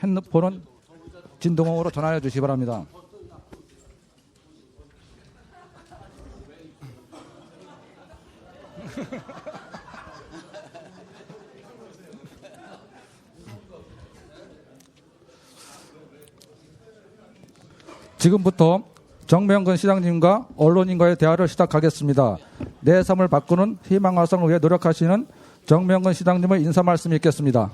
핸드폰은 진동으로 전화해 주시기 바랍니다. 지금부터 정명근 시장님과 언론인과의 대화를 시작하겠습니다. 내 삶을 바꾸는 희망 활성을 위해 노력하시는 정명근 시장님의 인사 말씀이 있겠습니다.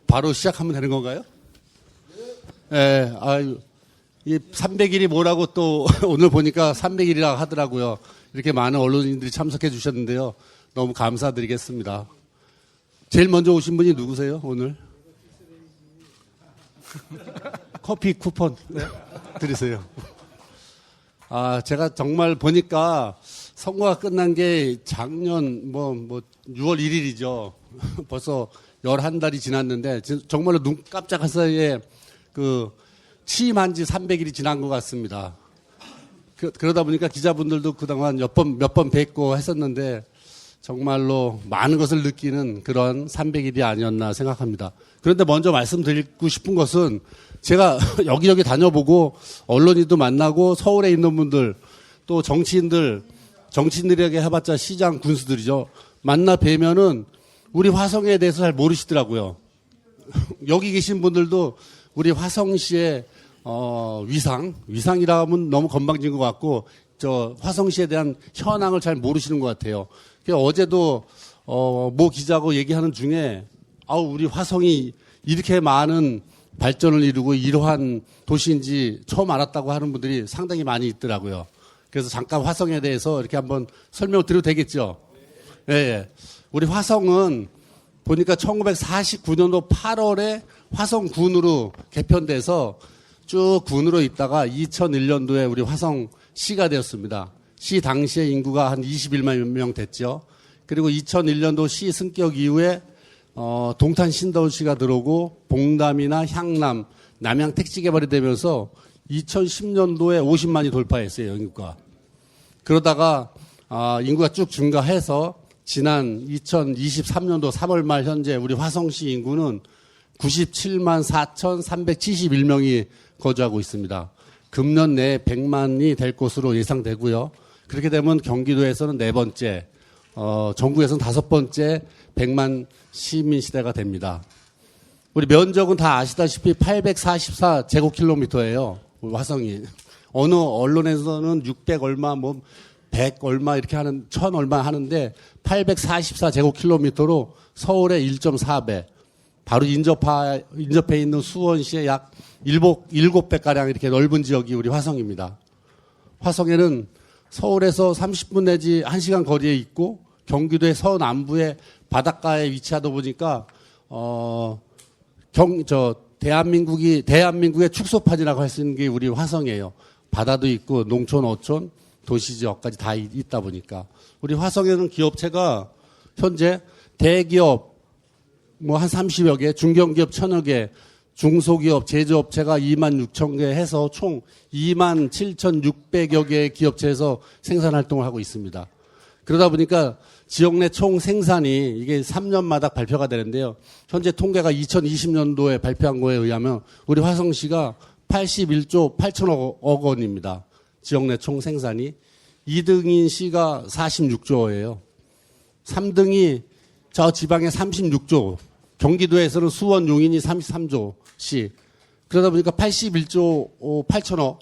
바로 시작하면 되는 건가요? 네, 이 300일이 뭐라고 또 오늘 보니까 300일이라고 하더라고요. 이렇게 많은 언론인들이 참석해 주셨는데요. 너무 감사드리겠습니다. 제일 먼저 오신 분이 누구세요, 오늘? 커피 쿠폰 드리세요. 제가 정말 보니까 선거가 끝난 게 작년 6월 1일이죠. 벌써 11달이 지났는데 정말로 눈 깜짝할 사이에 취임한 지 300일이 지난 것 같습니다. 그러다 보니까 기자분들도 그동안 몇 번 뵙고 했었는데 정말로 많은 것을 느끼는 그런 300일이 아니었나 생각합니다. 그런데 먼저 말씀드리고 싶은 것은 제가 여기저기 다녀보고 언론인도 만나고 서울에 있는 분들 또 정치인들에게 해봤자 시장 군수들이죠. 만나 뵈면은 우리 화성에 대해서 잘 모르시더라고요. 여기 계신 분들도 우리 화성시의 위상이라 하면 너무 건방진 것 같고 화성시에 대한 현황을 잘 모르시는 것 같아요. 어제도 모 기자하고 얘기하는 중에 우리 화성이 이렇게 많은 발전을 이루고 이러한 도시인지 처음 알았다고 하는 분들이 상당히 많이 있더라고요. 그래서 잠깐 화성에 대해서 이렇게 한번 설명을 드려도 되겠죠? 예. 우리 화성은 보니까 1949년도 8월에 화성군으로 개편돼서 쭉 군으로 있다가 2001년도에 우리 화성시가 되었습니다. 시 당시의 인구가 한 21만 명 됐죠. 그리고 2001년도 시 승격 이후에 동탄 신도시가 들어오고 봉담이나 향남, 남양 택지 개발이 되면서 2010년도에 50만이 돌파했어요, 인구가. 그러다가 인구가 쭉 증가해서 지난 2023년도 3월 말 현재 우리 화성시 인구는 97만 4,371명이 거주하고 있습니다. 금년 내에 100만이 될 것으로 예상되고요. 그렇게 되면 경기도에서는 네 번째, 전국에서는 다섯 번째 100만 시민 시대가 됩니다. 우리 면적은 다 아시다시피 844제곱킬로미터예요. 우리 화성이. 어느 언론에서는 600 얼마, 100 얼마 이렇게 하는 1000 얼마 하는데 844제곱킬로미터로 서울의 1.4배, 바로 인접해 있는 수원시의 약 7배가량 이렇게 넓은 지역이 우리 화성입니다. 화성에는 서울에서 30분 내지 1시간 거리에 있고 경기도의 서남부의 바닷가에 위치하다 보니까 대한민국의 축소판이라고 할 수 있는 게 우리 화성이에요. 바다도 있고 농촌, 어촌, 도시지역까지 다 있다 보니까 우리 화성에는 기업체가 현재 대기업 한 30여 개, 중견기업 1000여 개, 중소기업, 제조업체가 2만 6천 개 해서 총 2만 7,600여 개의 기업체에서 생산활동을 하고 있습니다. 그러다 보니까 지역 내 총 생산이 이게 3년마다 발표가 되는데요. 현재 통계가 2020년도에 발표한 거에 의하면 우리 화성시가 81조 8천억 원입니다. 지역 내 총 생산이. 2등인 시가 46조예요. 3등이 저 지방에 36조. 경기도에서는 수원 용인이 33조씩. 그러다 보니까 81조 8천억,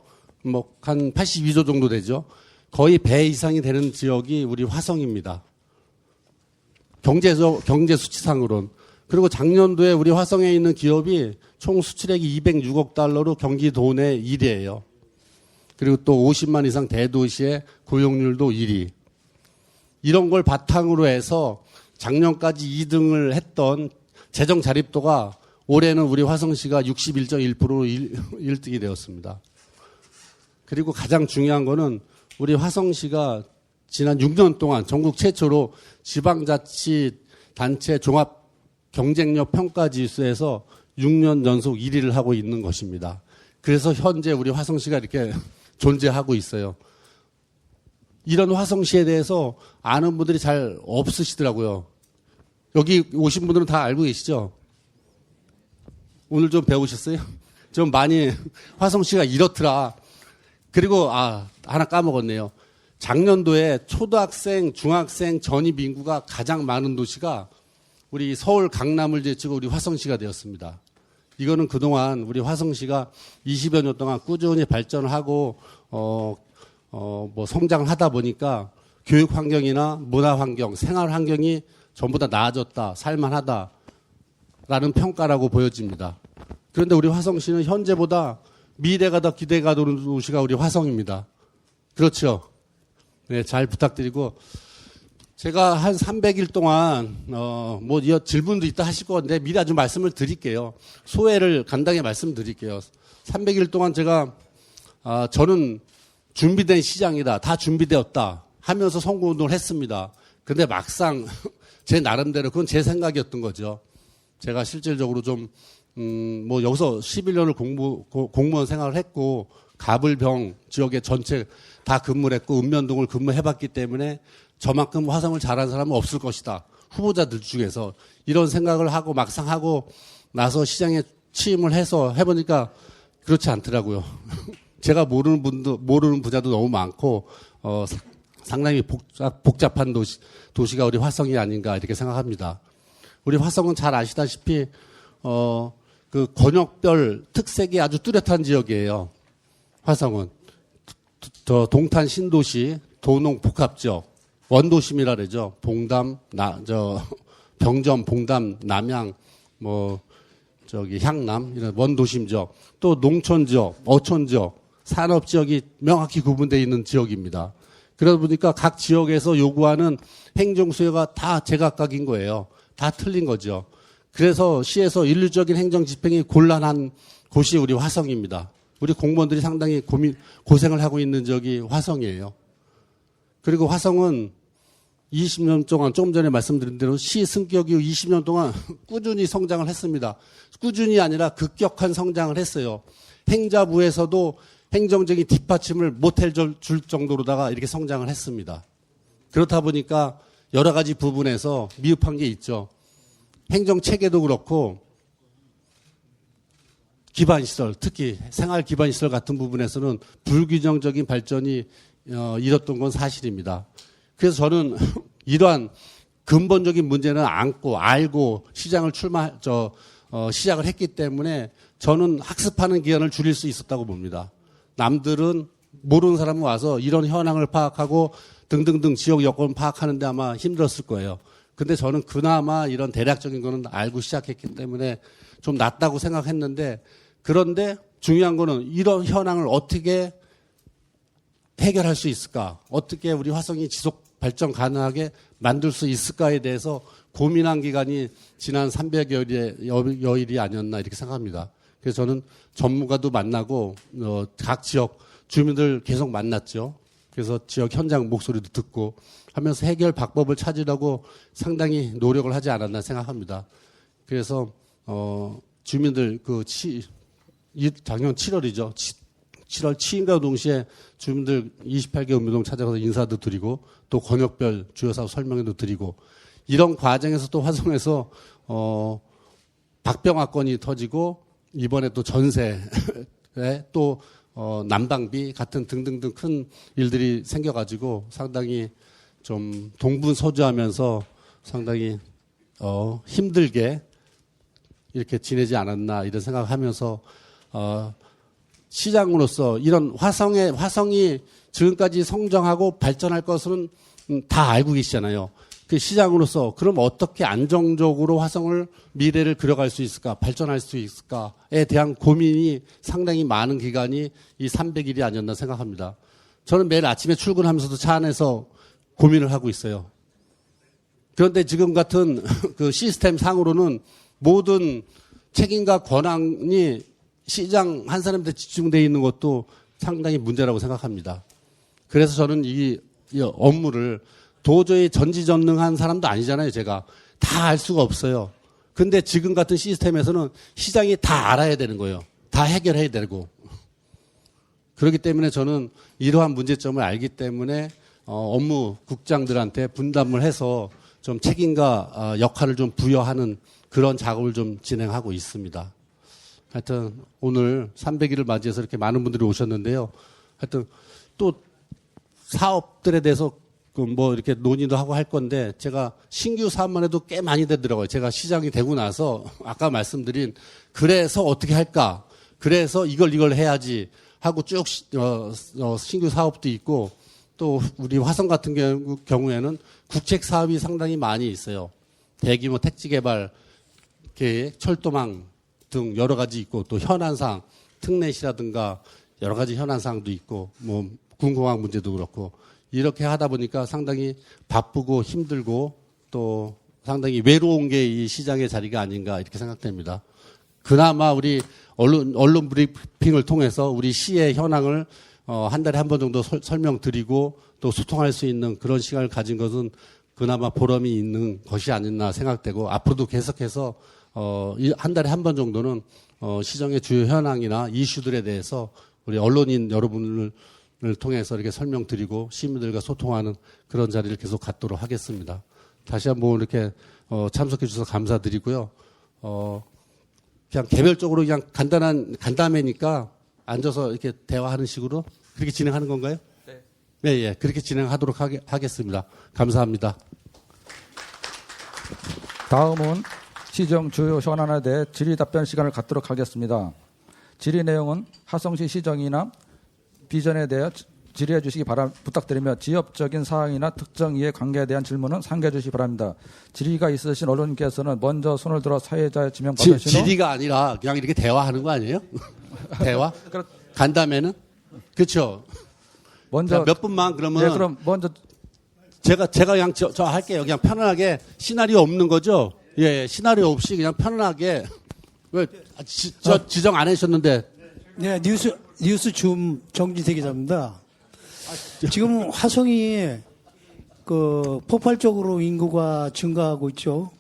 한 82조 정도 되죠. 거의 배 이상이 되는 지역이 우리 화성입니다. 경제 수치상으로는. 그리고 작년도에 우리 화성에 있는 기업이 총 수출액이 206억 달러로 경기도 내 1위예요. 그리고 또 50만 이상 대도시의 고용률도 1위. 이런 걸 바탕으로 해서 작년까지 2등을 했던 재정 자립도가 올해는 우리 화성시가 61.1%로 1등이 되었습니다. 그리고 가장 중요한 거는 우리 화성시가 지난 6년 동안 전국 최초로 지방자치단체 종합 경쟁력 평가지수에서 6년 연속 1위를 하고 있는 것입니다. 그래서 현재 우리 화성시가 이렇게 존재하고 있어요. 이런 화성시에 대해서 아는 분들이 잘 없으시더라고요. 여기 오신 분들은 다 알고 계시죠? 오늘 좀 배우셨어요? 좀 많이 화성시가 이렇더라. 그리고 하나 까먹었네요. 작년도에 초등학생, 중학생 전입 인구가 가장 많은 도시가 우리 서울 강남을 제치고 우리 화성시가 되었습니다. 이거는 그동안 우리 화성시가 20여 년 동안 꾸준히 발전을 하고 뭐 성장을 하다 보니까 교육 환경이나 문화 환경, 생활 환경이 전부 다 나아졌다, 살만하다라는 평가라고 보여집니다. 그런데 우리 화성시는 현재보다 미래가 더 기대가 되는 도시가 우리 화성입니다. 그렇죠? 네, 잘 부탁드리고 제가 한 300일 동안 뭐 질문도 있다 하실 것 같은데 미리 아주 말씀을 드릴게요. 소회를 간단하게 말씀드릴게요. 300일 동안 제가 저는 준비된 시장이다, 다 준비되었다 하면서 선거운동을 했습니다. 근데 막상 제 나름대로 그건 제 생각이었던 거죠. 제가 실질적으로 좀 뭐 여기서 11년을 공무원 생활을 했고 가불병 지역에 전체 다 근무를 했고 읍면동을 근무해봤기 때문에 저만큼 화성을 잘하는 사람은 없을 것이다. 후보자들 중에서 이런 생각을 하고 막상 하고 나서 시장에 취임을 해서 해보니까 그렇지 않더라고요. 제가 모르는 분야도 너무 많고 상당히 복잡한 도시가 우리 화성이 아닌가 이렇게 생각합니다. 우리 화성은 잘 아시다시피 그 권역별 특색이 아주 뚜렷한 지역이에요. 화성은 동탄 신도시, 도농 복합지역, 원도심이라 그러죠. 봉담, 병점, 봉담, 남양, 향남 이런 원도심 지역, 또 농촌 지역, 어촌 지역, 산업 지역이 명확히 구분되어 있는 지역입니다. 그러다 보니까 각 지역에서 요구하는 행정 수요가 다 제각각인 거예요. 다 틀린 거죠. 그래서 시에서 인류적인 행정 집행이 곤란한 곳이 우리 화성입니다. 우리 공무원들이 상당히 고생을 하고 있는 지역이 화성이에요. 그리고 화성은 20년 동안 조금 전에 말씀드린 대로 시 승격 이후 20년 동안 꾸준히 성장을 했습니다. 꾸준히 아니라 급격한 성장을 했어요. 행자부에서도 행정적인 뒷받침을 못해 줄 정도로다가 이렇게 성장을 했습니다. 그렇다 보니까 여러 가지 부분에서 미흡한 게 있죠. 행정체계도 그렇고 기반시설, 특히 생활 기반시설 같은 부분에서는 불균형적인 발전이 이뤘던 건 사실입니다. 그래서 저는 이러한 근본적인 문제는 알고 시장을 시작을 했기 때문에 저는 학습하는 기간을 줄일 수 있었다고 봅니다. 남들은 모르는 사람은 와서 이런 현황을 파악하고 등등등 지역 여건 파악하는데 아마 힘들었을 거예요. 근데 저는 그나마 이런 대략적인 거는 알고 시작했기 때문에 좀 낫다고 생각했는데 그런데 중요한 거는 이런 현황을 어떻게 해결할 수 있을까? 어떻게 우리 화성이 지속 발전 가능하게 만들 수 있을까에 대해서 고민한 기간이 지난 300여일이 아니었나 이렇게 생각합니다. 그래서 저는 전문가도 만나고 각 지역 주민들 계속 만났죠. 그래서 지역 현장 목소리도 듣고 하면서 해결 방법을 찾으려고 상당히 노력을 하지 않았나 생각합니다. 그래서 주민들 작년 7월이죠. 7월 취임과 동시에 주민들 28개 읍면동 찾아가서 인사도 드리고 또 권역별 주요 사업 설명회도 드리고 이런 과정에서 또 화성에서 박병화건이 터지고 이번에 또 전세에 또 난방비 같은 등등등 큰 일들이 생겨가지고 상당히 좀 동분서주하면서 상당히 힘들게 이렇게 지내지 않았나 이런 생각하면서 시장으로서 이런 화성이 지금까지 성장하고 발전할 것은 다 알고 계시잖아요. 그 시장으로서 그럼 어떻게 안정적으로 화성을 미래를 그려갈 수 있을까, 발전할 수 있을까에 대한 고민이 상당히 많은 기간이 이 300일이 아니었나 생각합니다. 저는 매일 아침에 출근하면서도 차 안에서 고민을 하고 있어요. 그런데 지금 같은 그 시스템 상으로는 모든 책임과 권한이 시장 한 사람한테 집중되어 있는 것도 상당히 문제라고 생각합니다. 그래서 저는 이 업무를 도저히 전지전능한 사람도 아니잖아요, 제가. 다 알 수가 없어요. 근데 지금 같은 시스템에서는 시장이 다 알아야 되는 거예요. 다 해결해야 되고. 그렇기 때문에 저는 이러한 문제점을 알기 때문에 업무 국장들한테 분담을 해서 좀 책임과 역할을 좀 부여하는 그런 작업을 좀 진행하고 있습니다. 하여튼 오늘 300일을 맞이해서 이렇게 많은 분들이 오셨는데요. 하여튼 또 사업들에 대해서 뭐 이렇게 논의도 하고 할 건데 제가 신규 사업만 해도 꽤 많이 되더라고요. 제가 시장이 되고 나서 아까 말씀드린 그래서 어떻게 할까? 그래서 이걸 해야지 하고 쭉 신규 사업도 있고 또 우리 화성 같은 경우에는 국책 사업이 상당히 많이 있어요. 대규모 택지 개발 계획, 철도망 등 여러 가지 있고 또 현안사항, 특례시라든가 여러 가지 현안사항도 있고 뭐 군공항 문제도 그렇고 이렇게 하다 보니까 상당히 바쁘고 힘들고 또 상당히 외로운 게 이 시장의 자리가 아닌가 이렇게 생각됩니다. 그나마 우리 언론 브리핑을 통해서 우리 시의 현황을 한 달에 한 번 정도 설명드리고 또 소통할 수 있는 그런 시간을 가진 것은 그나마 보람이 있는 것이 아니나 생각되고 앞으로도 계속해서 한 달에 한 번 정도는 시정의 주요 현황이나 이슈들에 대해서 우리 언론인 여러분을 통해서 이렇게 설명드리고 시민들과 소통하는 그런 자리를 계속 갖도록 하겠습니다. 다시 한번 이렇게 참석해 주셔서 감사드리고요. 그냥 개별적으로 그냥 간담회니까 앉아서 이렇게 대화하는 식으로 그렇게 진행하는 건가요? 네. 네, 예. 그렇게 진행하도록 하겠습니다. 감사합니다. 다음은 시정 주요 현안에 대해 질의 답변 시간을 갖도록 하겠습니다. 질의 내용은 화성시 시정이나 비전에 대해 질의해 주시기 부탁드리며 지역적인 사항이나 특정 이해관계에 대한 질문은 상기해 주시기 바랍니다. 질의가 있으신 언론인께서는 먼저 손을 들어 사회자의 지명 받으신 후 질의가 아니라 그냥 이렇게 대화하는 거 아니에요? 대화? 간담회는? 그렇죠. 먼저 몇 분만 그러면 네, 그럼 먼저 제가 그냥 저 할게요. 그냥 편안하게 시나리오 없는 거죠? 예, 시나리오 없이 그냥 편안하게 왜 지정 안 하셨는데 네, 뉴스 줌 정진태 기자입니다. 지금 화성이 폭발적으로 인구가 증가하고 있죠.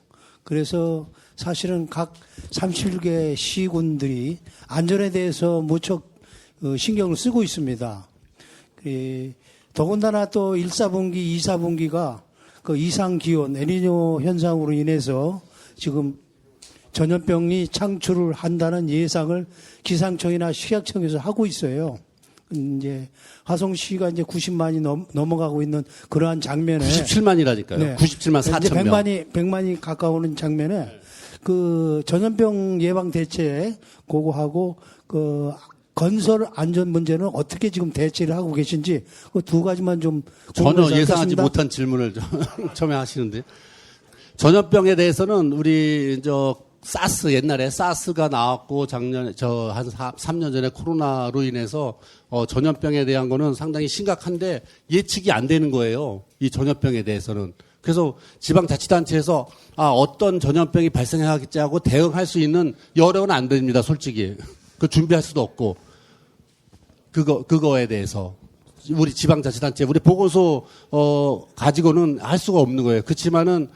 그래서 사실은 각 31개 시군들이 안전에 대해서 무척 신경을 쓰고 있습니다. 더군다나 또 1, 4분기, 2, 4분기가 이상 기온, 엘니뇨 현상으로 인해서 지금 전염병이 창출을 한다는 예상을 기상청이나 식약청에서 하고 있어요. 이제 화성시가 이제 90만이 넘어가고 있는 그러한 장면에 97만이라니까요. 네. 97만 4천 명. 100만이 가까우는 장면에 전염병 예방 대책 그거하고 건설 안전 문제는 어떻게 지금 대처를 하고 계신지 그 두 가지만 좀 전혀 예상하지 못한 질문을 처음에 하시는데 전염병에 대해서는 우리 사스 옛날에 사스가 나왔고 작년에 한 3년 전에 코로나로 인해서 전염병에 대한 거는 상당히 심각한데 예측이 안 되는 거예요. 이 전염병에 대해서는. 그래서 지방자치단체에서 어떤 전염병이 발생하겠지 하고 대응할 수 있는 여력은 안 됩니다. 솔직히. 그 준비할 수도 없고 그거에 대해서 우리 지방자치단체 우리 보고서 가지고는 할 수가 없는 거예요. 그렇지만은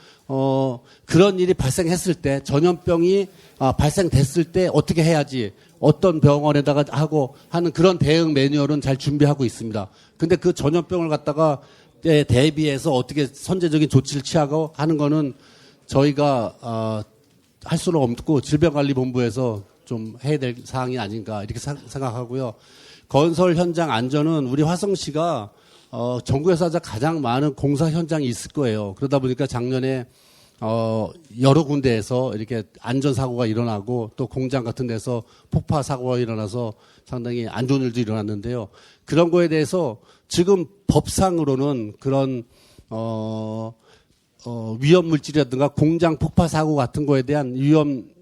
그런 일이 발생했을 때 전염병이 발생됐을 때 어떻게 해야지 어떤 병원에다가 하고 하는 그런 대응 매뉴얼은 잘 준비하고 있습니다. 근데 그 전염병을 갖다가 대비해서 어떻게 선제적인 조치를 취하고 하는 거는 저희가 할 수는 없고 질병관리본부에서 좀 해야 될 사항이 아닌가 이렇게 생각하고요. 건설 현장 안전은 우리 화성시가 전국에서 가장 많은 공사 현장이 있을 거예요. 그러다 보니까 작년에 여러 군데에서 이렇게 안전사고가 일어나고 또 공장 같은 데서 폭파 사고가 일어나서 상당히 안 좋은 일도 일어났는데요. 그런 거에 대해서 지금 법상으로는 그런 위험 물질이라든가 공장 폭파 사고 같은 거에 대한 위험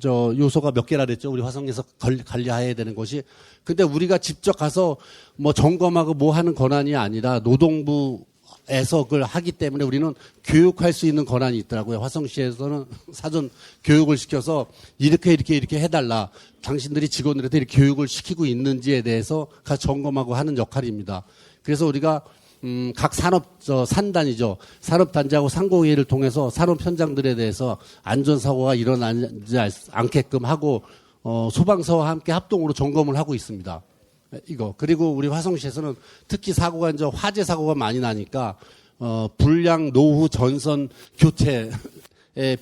요소가 몇 개라 그랬죠. 우리 화성에서 관리해야 되는 것이. 근데 우리가 직접 가서 뭐 점검하고 뭐 하는 권한이 아니라 노동부에서 그걸 하기 때문에 우리는 교육할 수 있는 권한이 있더라고요. 화성시에서는 사전 교육을 시켜서 이렇게 해달라. 당신들이 직원들한테 이렇게 교육을 시키고 있는지에 대해서 가서 점검하고 하는 역할입니다. 그래서 우리가 각 산단이죠. 산업단지하고 상공회의를 통해서 산업 현장들에 대해서 안전사고가 일어나지 않게끔 하고, 소방서와 함께 합동으로 점검을 하고 있습니다. 이거. 그리고 우리 화성시에서는 특히 사고가 이제 화재 사고가 많이 나니까 불량 노후 전선 교체의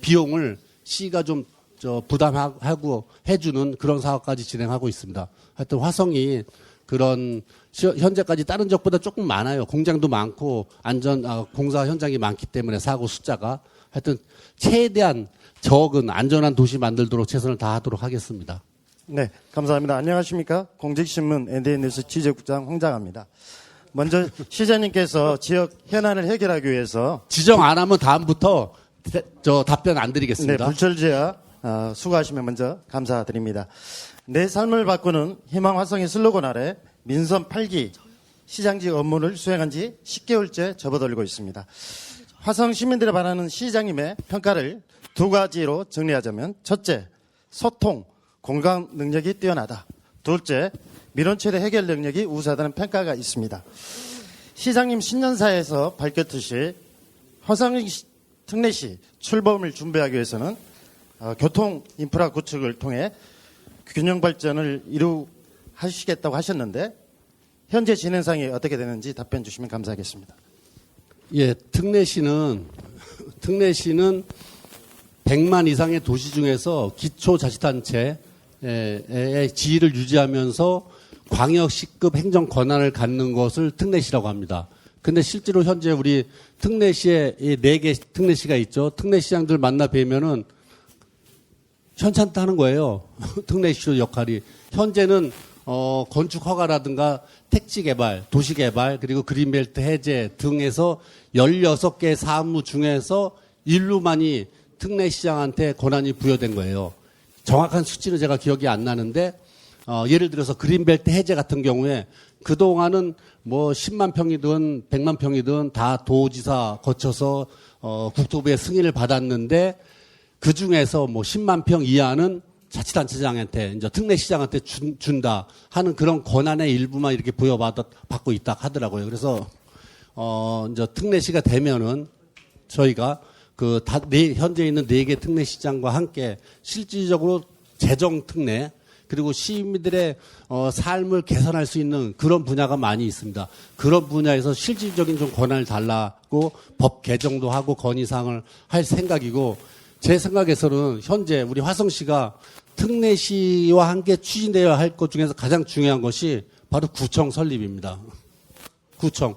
비용을 시가 좀 부담하고 해주는 그런 사업까지 진행하고 있습니다. 하여튼 화성이 그런 현재까지 다른 지역보다 조금 많아요. 공장도 많고 공사 현장이 많기 때문에 사고 숫자가 하여튼 최대한 적은 안전한 도시 만들도록 최선을 다하도록 하겠습니다. 네, 감사합니다. 안녕하십니까? 공직신문 NDN뉴스 취재국장 황장합니다. 먼저 시장님께서 지역 현안을 해결하기 위해서 지정 안 하면 다음부터 답변 안 드리겠습니다. 네, 불철주야 수고하시면 먼저 감사드립니다. 내 삶을 바꾸는 희망 화성의 슬로건 아래 민선 8기 시장직 업무를 수행한 지 10개월째 접어들고 있습니다. 화성 시민들이 바라는 시장님의 평가를 두 가지로 정리하자면 첫째, 소통, 공감 능력이 뛰어나다. 둘째, 민원체대 해결 능력이 우수하다는 평가가 있습니다. 시장님 신년사에서 밝혔듯이 화성 특례시 출범을 준비하기 위해서는 교통 인프라 구축을 통해 균형 발전을 이루하시겠다고 하셨는데 현재 진행상이 어떻게 되는지 답변 주시면 감사하겠습니다. 예, 특례시는 100만 이상의 도시 중에서 기초자치단체의 지위를 유지하면서 광역시급 행정 권한을 갖는 것을 특례시라고 합니다. 근데 실제로 현재 우리 특례시에 4개 특례시가 있죠. 특례시장들 만나 뵈면은 현찮다는 거예요. 특례시 역할이. 현재는 건축 허가라든가 택지 개발, 도시 개발, 그리고 그린벨트 해제 등에서 16개 사무 중에서 일루만이 특례시장한테 권한이 부여된 거예요. 정확한 수치는 제가 기억이 안 나는데 예를 들어서 그린벨트 해제 같은 경우에 그동안은 뭐 10만 평이든 100만 평이든 다 도지사 거쳐서 국토부의 승인을 받았는데 그 중에서 뭐 10만 평 이하는 자치단체장한테 이제 특례시장한테 준다 하는 그런 권한의 일부만 이렇게 부여받고 있다 하더라고요. 그래서 이제 특례시가 되면은 저희가 현재 있는 4개 특례시장과 함께 실질적으로 재정 특례 그리고 시민들의 삶을 개선할 수 있는 그런 분야가 많이 있습니다. 그런 분야에서 실질적인 좀 권한을 달라고 법 개정도 하고 건의사항을 할 생각이고 제 생각에서는 현재 우리 화성시가 특례시와 함께 추진되어야 할 것 중에서 가장 중요한 것이 바로 구청 설립입니다. 구청.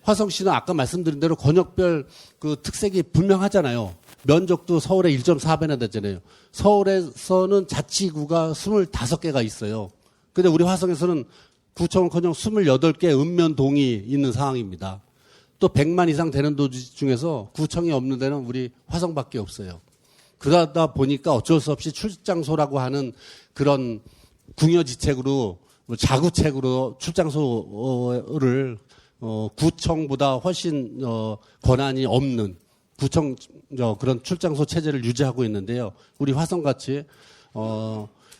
화성시는 아까 말씀드린 대로 권역별 그 특색이 분명하잖아요. 면적도 서울의 1.4배나 되잖아요. 서울에서는 자치구가 25개가 있어요. 근데 우리 화성에서는 구청은커녕 28개 읍면동이 있는 상황입니다. 또 100만 이상 되는 도시 중에서 구청이 없는 데는 우리 화성밖에 없어요. 그러다 보니까 어쩔 수 없이 출장소라고 하는 그런 궁여지책으로 자구책으로 출장소를 구청보다 훨씬 권한이 없는 구청 그런 출장소 체제를 유지하고 있는데요. 우리 화성같이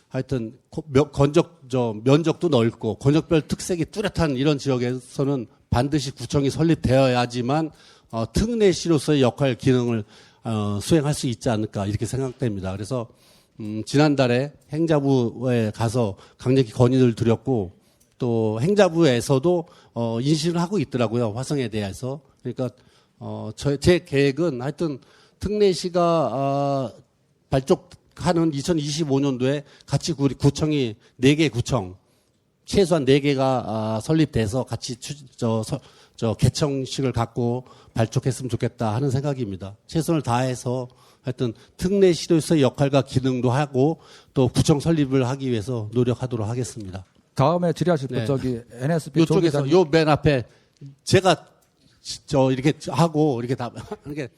하여튼 면적도 넓고 권역별 특색이 뚜렷한 이런 지역에서는 반드시 구청이 설립되어야지만 특례시로서의 역할 기능을 수행할 수 있지 않을까 이렇게 생각됩니다. 그래서 지난달에 행자부에 가서 강력히 건의를 드렸고 또 행자부에서도 인식을 하고 있더라고요. 화성에 대해서. 그러니까 제 계획은 하여튼 특례시가 발족하는 2025년도에 같이 구청이 4개 구청 최소한 4개가 설립돼서 같이 개청식을 갖고 발족했으면 좋겠다 하는 생각입니다. 최선을 다해서 하여튼 특례시로서의 역할과 기능도 하고 또 구청 설립을 하기 위해서 노력하도록 하겠습니다. 다음에 질의하실 분 네. 저기 NSP 이쪽에서 요 맨 앞에 제가 이렇게 하고 이렇게 다 이렇게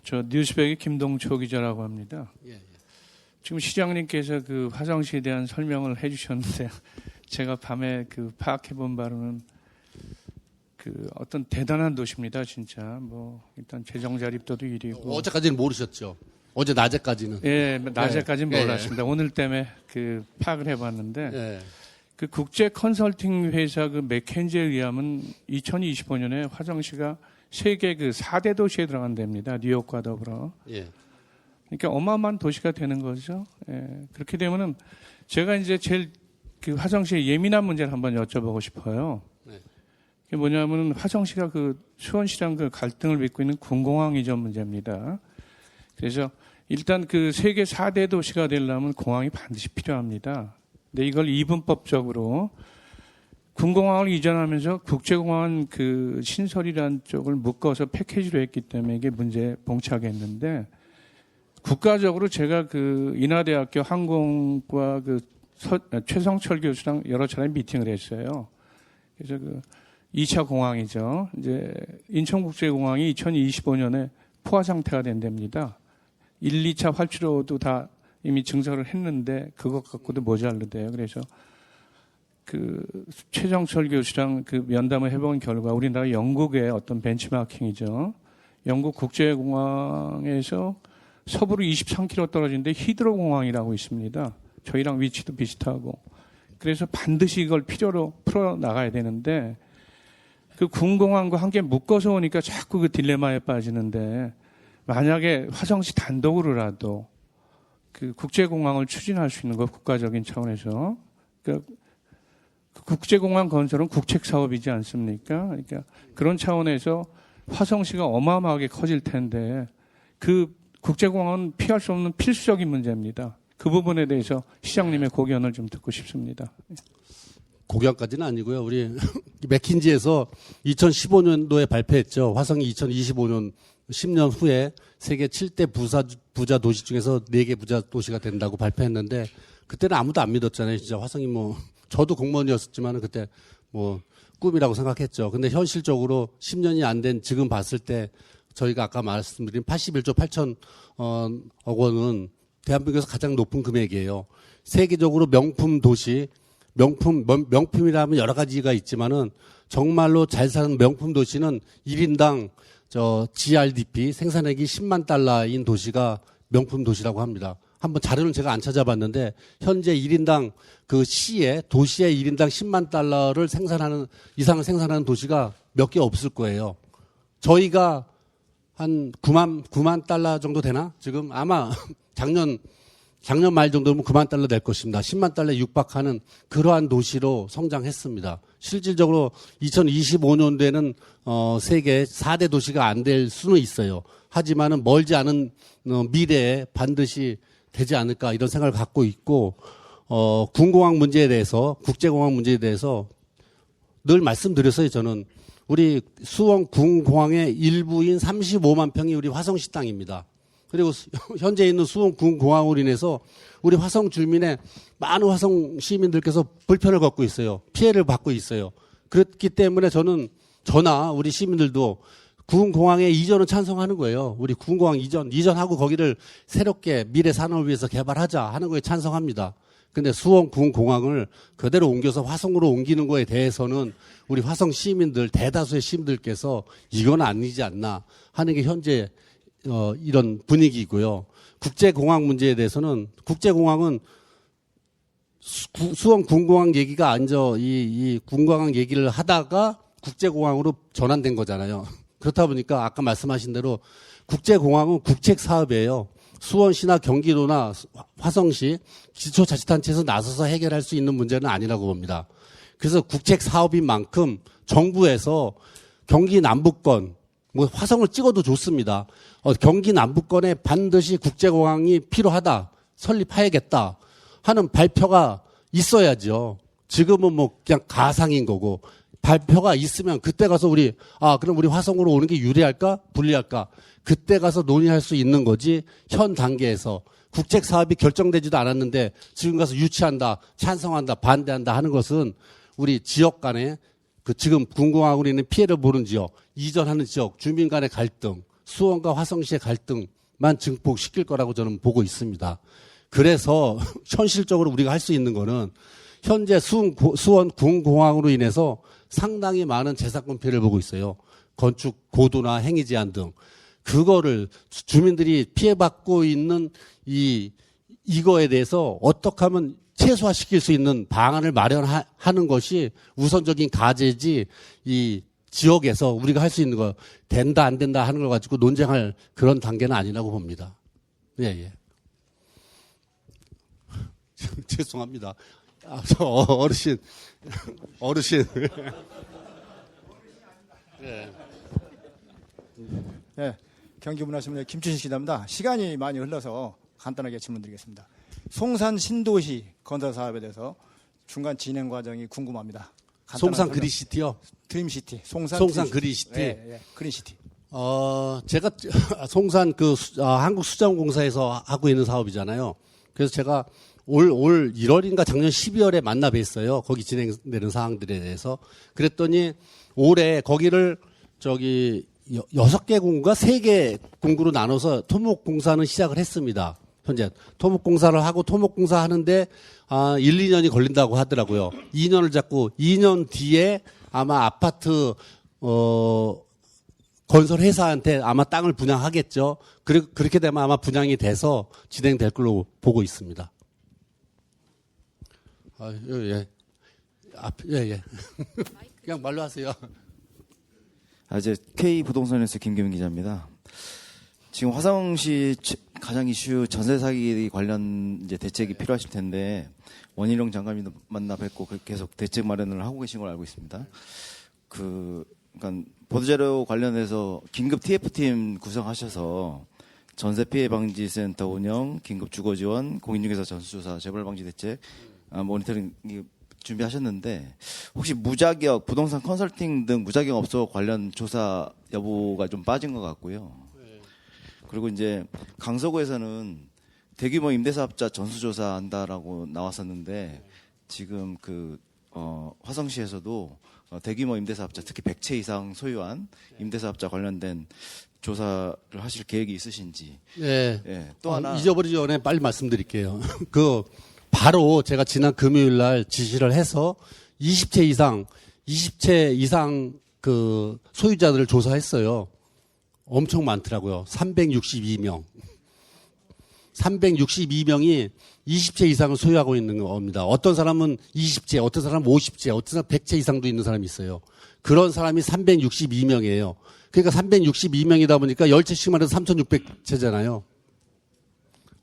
저 뉴스백의 김동초 기자라고 합니다. 예. 지금 시장님께서 그 화성시에 대한 설명을 해주셨는데 제가 밤에 그 파악해본 바로는 그 어떤 대단한 도시입니다, 진짜. 뭐 일단 재정 자립도도 1위고. 어제까지는 모르셨죠. 어제 낮에까지는. 예, 낮에까지는 예. 몰랐습니다. 오늘 때문에 그 파악을 해봤는데 예. 그 국제 컨설팅 회사 그 맥켄지에 의하면 2025년에 화성시가 세계 그 4대 도시에 들어간답니다. 뉴욕과 더불어. 예. 그러니까 어마어마한 도시가 되는 거죠. 예, 그렇게 되면은 제가 이제 제일 그 화성시의 예민한 문제를 한번 여쭤보고 싶어요. 네. 그게 뭐냐면은 화성시가 그 수원시랑 그 갈등을 빚고 있는 군공항 이전 문제입니다. 그래서 일단 그 세계 4대 도시가 되려면 공항이 반드시 필요합니다. 근데 이걸 이분법적으로 군공항을 이전하면서 국제공항 그 신설이라는 쪽을 묶어서 패키지로 했기 때문에 이게 문제에 봉착했는데 국가적으로 제가 그 인하대학교 항공과 그 최성철 교수랑 여러 차례 미팅을 했어요. 그래서 그 2차 공항이죠. 이제 인천국제공항이 2025년에 포화 상태가 된답니다. 1, 2차 활주로도 다 이미 증설을 했는데 그것 갖고도 모자르대요. 그래서 그 최정철 교수랑 그 면담을 해본 결과 우리나라 영국의 어떤 벤치마킹이죠. 영국 국제공항에서 서부로 23km 떨어진데 히드로 공항이라고 있습니다. 저희랑 위치도 비슷하고. 그래서 반드시 이걸 필요로 풀어 나가야 되는데 그 군공항과 함께 묶어서 오니까 자꾸 그 딜레마에 빠지는데 만약에 화성시 단독으로라도 그 국제공항을 추진할 수 있는 거 국가적인 차원에서 그 국제공항 건설은 국책 사업이지 않습니까? 그러니까 그런 차원에서 화성시가 어마어마하게 커질 텐데 그 국제공항은 피할 수 없는 필수적인 문제입니다. 그 부분에 대해서 시장님의 고견을 좀 듣고 싶습니다. 고견까지는 아니고요. 우리 맥킨지에서 2015년도에 발표했죠. 화성이 2025년 10년 후에 세계 7대 부자 도시 중에서 4개 부자 도시가 된다고 발표했는데 그때는 아무도 안 믿었잖아요. 진짜 화성이 뭐 저도 공무원이었지만 그때 뭐 꿈이라고 생각했죠. 근데 현실적으로 10년이 안 된 지금 봤을 때 저희가 아까 말씀드린 81조 8천억 원은 대한민국에서 가장 높은 금액이에요. 세계적으로 명품 도시, 명품이라면 여러 가지가 있지만은 정말로 잘 사는 명품 도시는 1인당 GRDP 생산액이 10만 달러인 도시가 명품 도시라고 합니다. 한번 자료는 제가 안 찾아봤는데 현재 1인당 그 도시에 1인당 10만 달러를 이상을 생산하는 도시가 몇 개 없을 거예요. 저희가 한 9만 달러 정도 되나? 지금 아마 작년 말 정도면 9만 달러 될 것입니다. 10만 달러에 육박하는 그러한 도시로 성장했습니다. 실질적으로 2025년도에는 세계 4대 도시가 안 될 수는 있어요. 하지만은 멀지 않은 미래에 반드시 되지 않을까 이런 생각을 갖고 있고 군공항 문제에 대해서 국제공항 문제에 대해서 늘 말씀드렸어요. 저는 우리 수원 군공항의 일부인 35만 평이 우리 화성시 땅입니다. 그리고 현재 있는 수원 군공항으로 인해서 우리 화성 주민의 많은 화성 시민들께서 불편을 겪고 있어요. 피해를 받고 있어요. 그렇기 때문에 저나 우리 시민들도 군공항의 이전을 찬성하는 거예요. 우리 군공항 이전하고 거기를 새롭게 미래 산업을 위해서 개발하자 하는 거에 찬성합니다. 근데 수원 군공항을 그대로 옮겨서 화성으로 옮기는 거에 대해서는 우리 화성 시민들, 대다수의 시민들께서 이건 아니지 않나 하는 게 현재 이런 분위기이고요. 국제공항 문제에 대해서는 국제공항은 수원 군공항 얘기가 앉아 이 군공항 얘기를 하다가 국제공항으로 전환된 거잖아요. 그렇다 보니까 아까 말씀하신 대로 국제공항은 국책 사업이에요. 수원시나 경기도나 화성시 기초자치단체에서 나서서 해결할 수 있는 문제는 아니라고 봅니다. 그래서 국책 사업인 만큼 정부에서 경기 남부권 뭐 화성을 찍어도 좋습니다. 경기 남부권에 반드시 국제공항이 필요하다, 설립해야겠다 하는 발표가 있어야죠. 지금은 뭐 그냥 가상인 거고 발표가 있으면 그때 가서 그럼 우리 화성으로 오는 게 유리할까, 불리할까? 그때 가서 논의할 수 있는 거지. 현 단계에서 국책 사업이 결정되지도 않았는데 지금 가서 유치한다, 찬성한다, 반대한다 하는 것은 우리 지역 간에 지금 군공항으로 인한 피해를 보는 지역, 이전하는 지역, 주민 간의 갈등, 수원과 화성시의 갈등만 증폭시킬 거라고 저는 보고 있습니다. 그래서 현실적으로 우리가 할 수 있는 거는 현재 수원 군공항으로 인해서 상당히 많은 재산권 피해를 보고 있어요. 건축 고도나 행위 제한 등. 그거를 주민들이 피해받고 있는 이거에 대해서 어떻게 하면 최소화시킬 수 있는 방안을 마련하는 것이 우선적인 과제지 이 지역에서 우리가 할 수 있는 거 된다 안 된다 하는 걸 가지고 논쟁할 그런 단계는 아니라고 봅니다. 예, 예. 죄송합니다. 저 어르신. 예. 네, 경기문화신문의 김춘식 기자입니다. 시간이 많이 흘러서 간단하게 질문드리겠습니다. 송산 신도시 건설 사업에 대해서 중간 진행 과정이 궁금합니다. 간단한 송산 설명. 그린시티요? 드림시티, 송산 송산 드림시티. 그린시티. 예, 예, 그린시티. 제가 송산 한국수자원공사에서 하고 있는 사업이잖아요. 그래서 제가 올 1월인가 작년 12월에 만나 뵀어요. 거기 진행되는 사항들에 대해서. 그랬더니 올해 거기를 6개 공구가 3개 공구로 나눠서 토목공사는 시작을 했습니다. 현재 토목공사를 하고 토목공사 하는데 1, 2년이 걸린다고 하더라고요. 2년을 잡고 2년 뒤에 아마 아파트 건설 회사한테 아마 땅을 분양하겠죠. 그렇게 되면 아마 분양이 돼서 진행될 걸로 보고 있습니다. 예. 예. 그냥 말로 하세요. 이제 K 부동산에서 김규민 기자입니다. 지금 화성시 가장 이슈 전세 사기 관련 이제 대책이 필요하실 텐데 원희룡 장관님 만나 뵙고 계속 대책 마련을 하고 계신 걸 알고 있습니다. 그러니까 보도자료 관련해서 긴급 TF팀 구성하셔서 전세 피해 방지 센터 운영, 긴급 주거 지원, 공인중개사 전수조사, 재벌 방지 대책 모니터링 준비하셨는데 혹시 무자격 부동산 컨설팅 등 무자격 업소 관련 조사 여부가 좀 빠진 것 같고요. 그리고 이제 강서구에서는 대규모 임대사업자 전수조사 한다라고 나왔었는데 지금 화성시에서도 대규모 임대사업자 특히 100채 이상 소유한 임대사업자 관련된 조사를 하실 계획이 있으신지. 예. 예. 또 하나 잊어버리기 전에 빨리 말씀드릴게요. 바로 제가 지난 금요일 날 지시를 해서 20채 이상 그 소유자들을 조사했어요. 엄청 많더라고요. 362명. 362명이 20채 이상을 소유하고 있는 겁니다. 어떤 사람은 20채, 어떤 사람은 50채, 어떤 사람은 100채 이상도 있는 사람이 있어요. 그런 사람이 362명이에요. 그러니까 362명이다 보니까 10채씩만 해도 3,600채잖아요.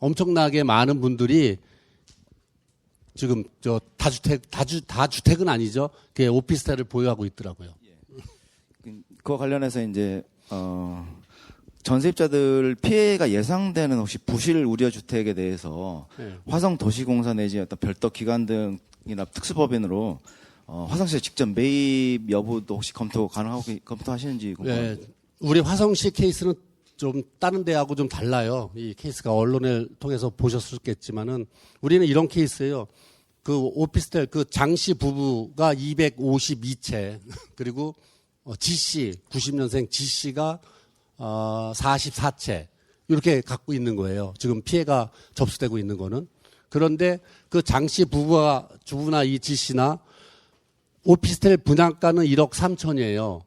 엄청나게 많은 분들이 지금 다주택은 아니죠. 그 오피스텔을 보유하고 있더라고요. 그와 관련해서 이제 전세입자들 피해가 예상되는 혹시 부실 우려 주택에 대해서 네. 화성 도시공사 내지 어떤 별도 기관 등이나 특수법인으로 화성시에 직접 매입 여부도 혹시 검토하시는지 궁금합니다. 네. 우리 화성시 케이스는 좀 다른 데하고 좀 달라요. 이 케이스가 언론을 통해서 보셨겠지만은 우리는 이런 케이스예요. 그 오피스텔 장씨 부부가 252채 그리고 지씨 90년생 지씨가 44채 이렇게 갖고 있는 거예요. 지금 피해가 접수되고 있는 거는. 그런데 그 장씨 주부나 이 지씨나 오피스텔 분양가는 1억 3천이에요.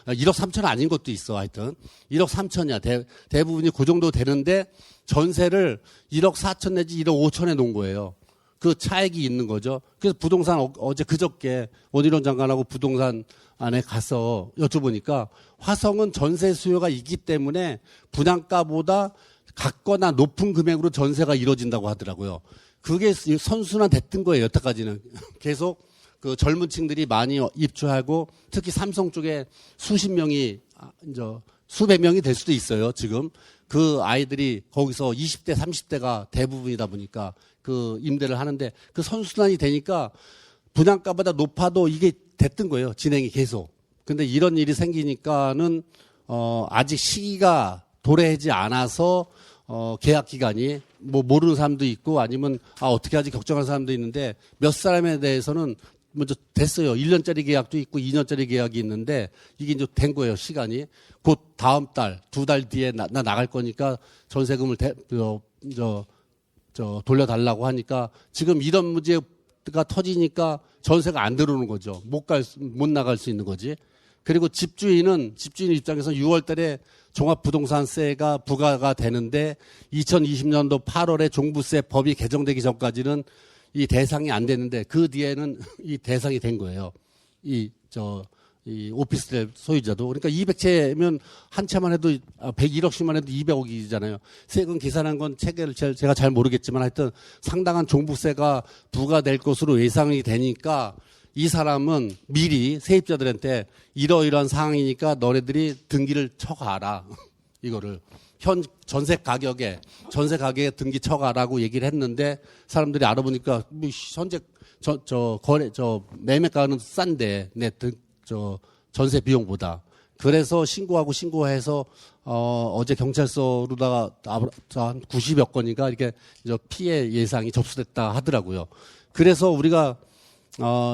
1억 3천 아닌 것도 있어. 하여튼 1억 3천이야. 대부분이 그 정도 되는데 전세를 1억 4천 내지 1억 5천에 놓은 거예요. 그 차액이 있는 거죠. 그래서 부동산 어제 그저께 원희룡 장관하고 부동산 안에 가서 여쭤보니까 화성은 전세 수요가 있기 때문에 분양가보다 같거나 높은 금액으로 전세가 이루어진다고 하더라고요. 그게 선순환 됐던 거예요. 여태까지는 계속 그 젊은 층들이 많이 입주하고 특히 삼성 쪽에 수십 명이 이제 수백 명이 될 수도 있어요. 지금 그 아이들이 거기서 20대 30대가 대부분이다 보니까 그 임대를 하는데 그 선순환이 되니까 분양가보다 높아도 이게 됐던 거예요. 진행이 계속. 근데 이런 일이 생기니까는 아직 시기가 도래하지 않아서 계약 기간이 뭐 모르는 사람도 있고 아니면 어떻게 하지 걱정하는 사람도 있는데 몇 사람에 대해서는 먼저 됐어요. 1년짜리 계약도 있고 2년짜리 계약이 있는데 이게 이제 된 거예요. 시간이. 곧 다음 달, 2달 뒤에 나 나갈 거니까 전세금을 돌려달라고 하니까 지금 이런 문제가 터지니까 전세가 안 들어오는 거죠. 못 나갈 수 있는 거지. 그리고 집주인 입장에서 6월 달에 종합부동산세가 부과가 되는데 2020년도 8월에 종부세 법이 개정되기 전까지는 이 대상이 안 됐는데 그 뒤에는 이 대상이 된 거예요. 이 오피스텔 소유자도. 그러니까 200채면 한 채만 해도 101억씩만 해도 200억이잖아요. 세금 계산한 건 체계를 제가 잘 모르겠지만 하여튼 상당한 종부세가 부과될 것으로 예상이 되니까 이 사람은 미리 세입자들한테 이러이러한 상황이니까 너네들이 등기를 쳐가라. 이거를 현 전세 가격에 등기 쳐가라고 얘기를 했는데 사람들이 알아보니까 뭐 현재 매매가는 싼데 전세 비용보다. 그래서 신고해서 어제 경찰서로다가 한 90여 건이가 이렇게 피해 예상이 접수됐다 하더라고요. 그래서 우리가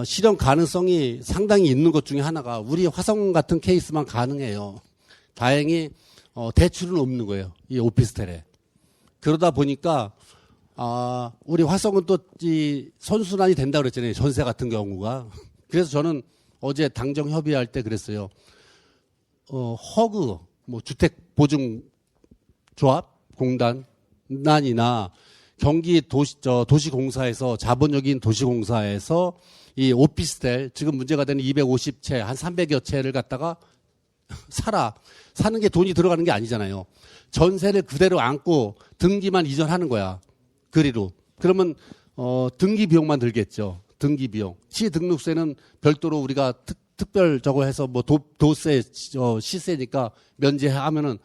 실현 가능성이 상당히 있는 것 중에 하나가 우리 화성 같은 케이스만 가능해요. 다행히 대출은 없는 거예요. 이 오피스텔에. 그러다 보니까 우리 화성은 또 이 선순환이 된다 그랬잖아요. 전세 같은 경우가. 그래서 저는 어제 당정 협의할 때 그랬어요. 허그, 주택보증조합, 공단이나 경기 도시공사에서 자본적인 도시공사에서 이 오피스텔 지금 문제가 되는 250채 한 300여 채를 갖다가 사는 게 돈이 들어가는 게 아니잖아요. 전세를 그대로 안고 등기만 이전하는 거야. 그리로. 그러면 등기 비용만 들겠죠. 등기 비용. 시등록세는 별도로 우리가 특별 저거 해서 도세 시세니까 면제하면은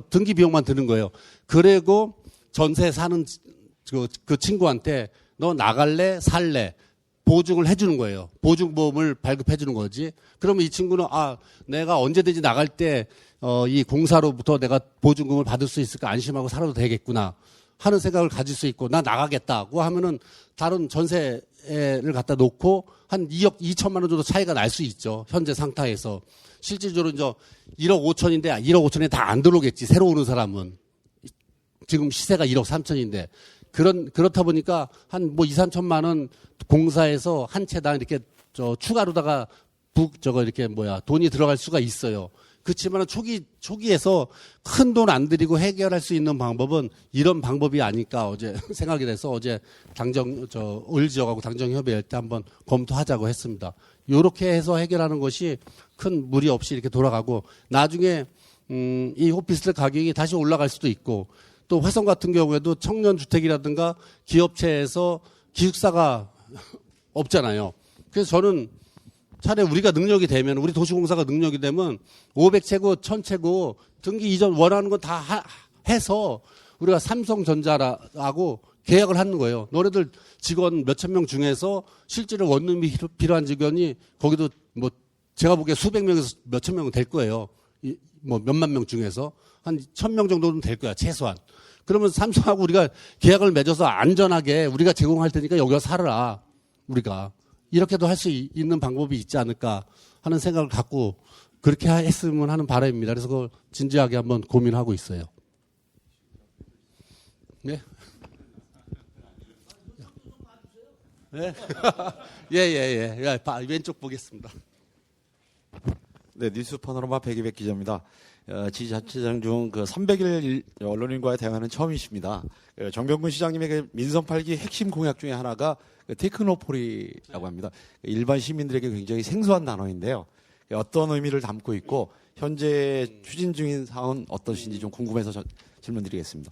등기 비용만 드는 거예요. 그리고 전세 사는 그 친구한테 너 나갈래 살래 보증을 해주는 거예요. 보증보험을 발급해주는 거지. 그러면 이 친구는 내가 언제든지 나갈 때 이 공사로부터 내가 보증금을 받을 수 있을까 안심하고 살아도 되겠구나 하는 생각을 가질 수 있고 나 나가겠다고 하면은 다른 전세를 갖다 놓고 한 2억 2천만 원 정도 차이가 날 수 있죠. 현재 상태에서. 실질적으로 이제 1억 5천인데 1억 5천에 다 안 들어오겠지. 새로 오는 사람은. 지금 시세가 1억 3천인데. 그렇다 보니까 한 2, 3천만 원 공사에서 한 채당 이렇게 추가로다가 돈이 들어갈 수가 있어요. 그렇지만 초기에서 큰 돈 안 들이고 해결할 수 있는 방법은 이런 방법이 아닐까 어제 생각이 돼서 어제 을지역하고 당정협의할 때 한번 검토하자고 했습니다. 이렇게 해서 해결하는 것이 큰 무리 없이 이렇게 돌아가고 나중에 이 오피스텔 가격이 다시 올라갈 수도 있고 또 화성 같은 경우에도 청년주택이라든가 기업체에서 기숙사가 없잖아요. 그래서 저는 차라리 우리가 능력이 되면 우리 도시공사가 능력이 되면 500채고 1000채고 등기 이전 원하는 건 다 해서 우리가 삼성전자라고 계약을 하는 거예요. 너네들 직원 몇천 명 중에서 실제로 원룸이 필요한 직원이 거기도 제가 보기에 수백 명에서 몇천 명은 될 거예요. 몇만 명 중에서 한 1000명 정도는 될 거야 최소한. 그러면 삼성하고 우리가 계약을 맺어서 안전하게 우리가 제공할 테니까 여기서 살아라. 우리가. 이렇게도 할 수 있는 방법이 있지 않을까 하는 생각을 갖고 그렇게 했으면 하는 바람입니다. 그래서 그걸 진지하게 한번 고민하고 있어요. 네? 네? 예. 왼쪽 보겠습니다. 네, 뉴스 파노라마 백이백 기자입니다. 지자체장 중 300일 언론인과의 대화는 처음이십니다. 정병근 시장님의 민선 8기 핵심 공약 중에 하나가 테크노폴이라고 합니다. 일반 시민들에게 굉장히 생소한 단어인데요. 어떤 의미를 담고 있고 현재 추진 중인 사항은 어떠신지 좀 궁금해서 질문드리겠습니다.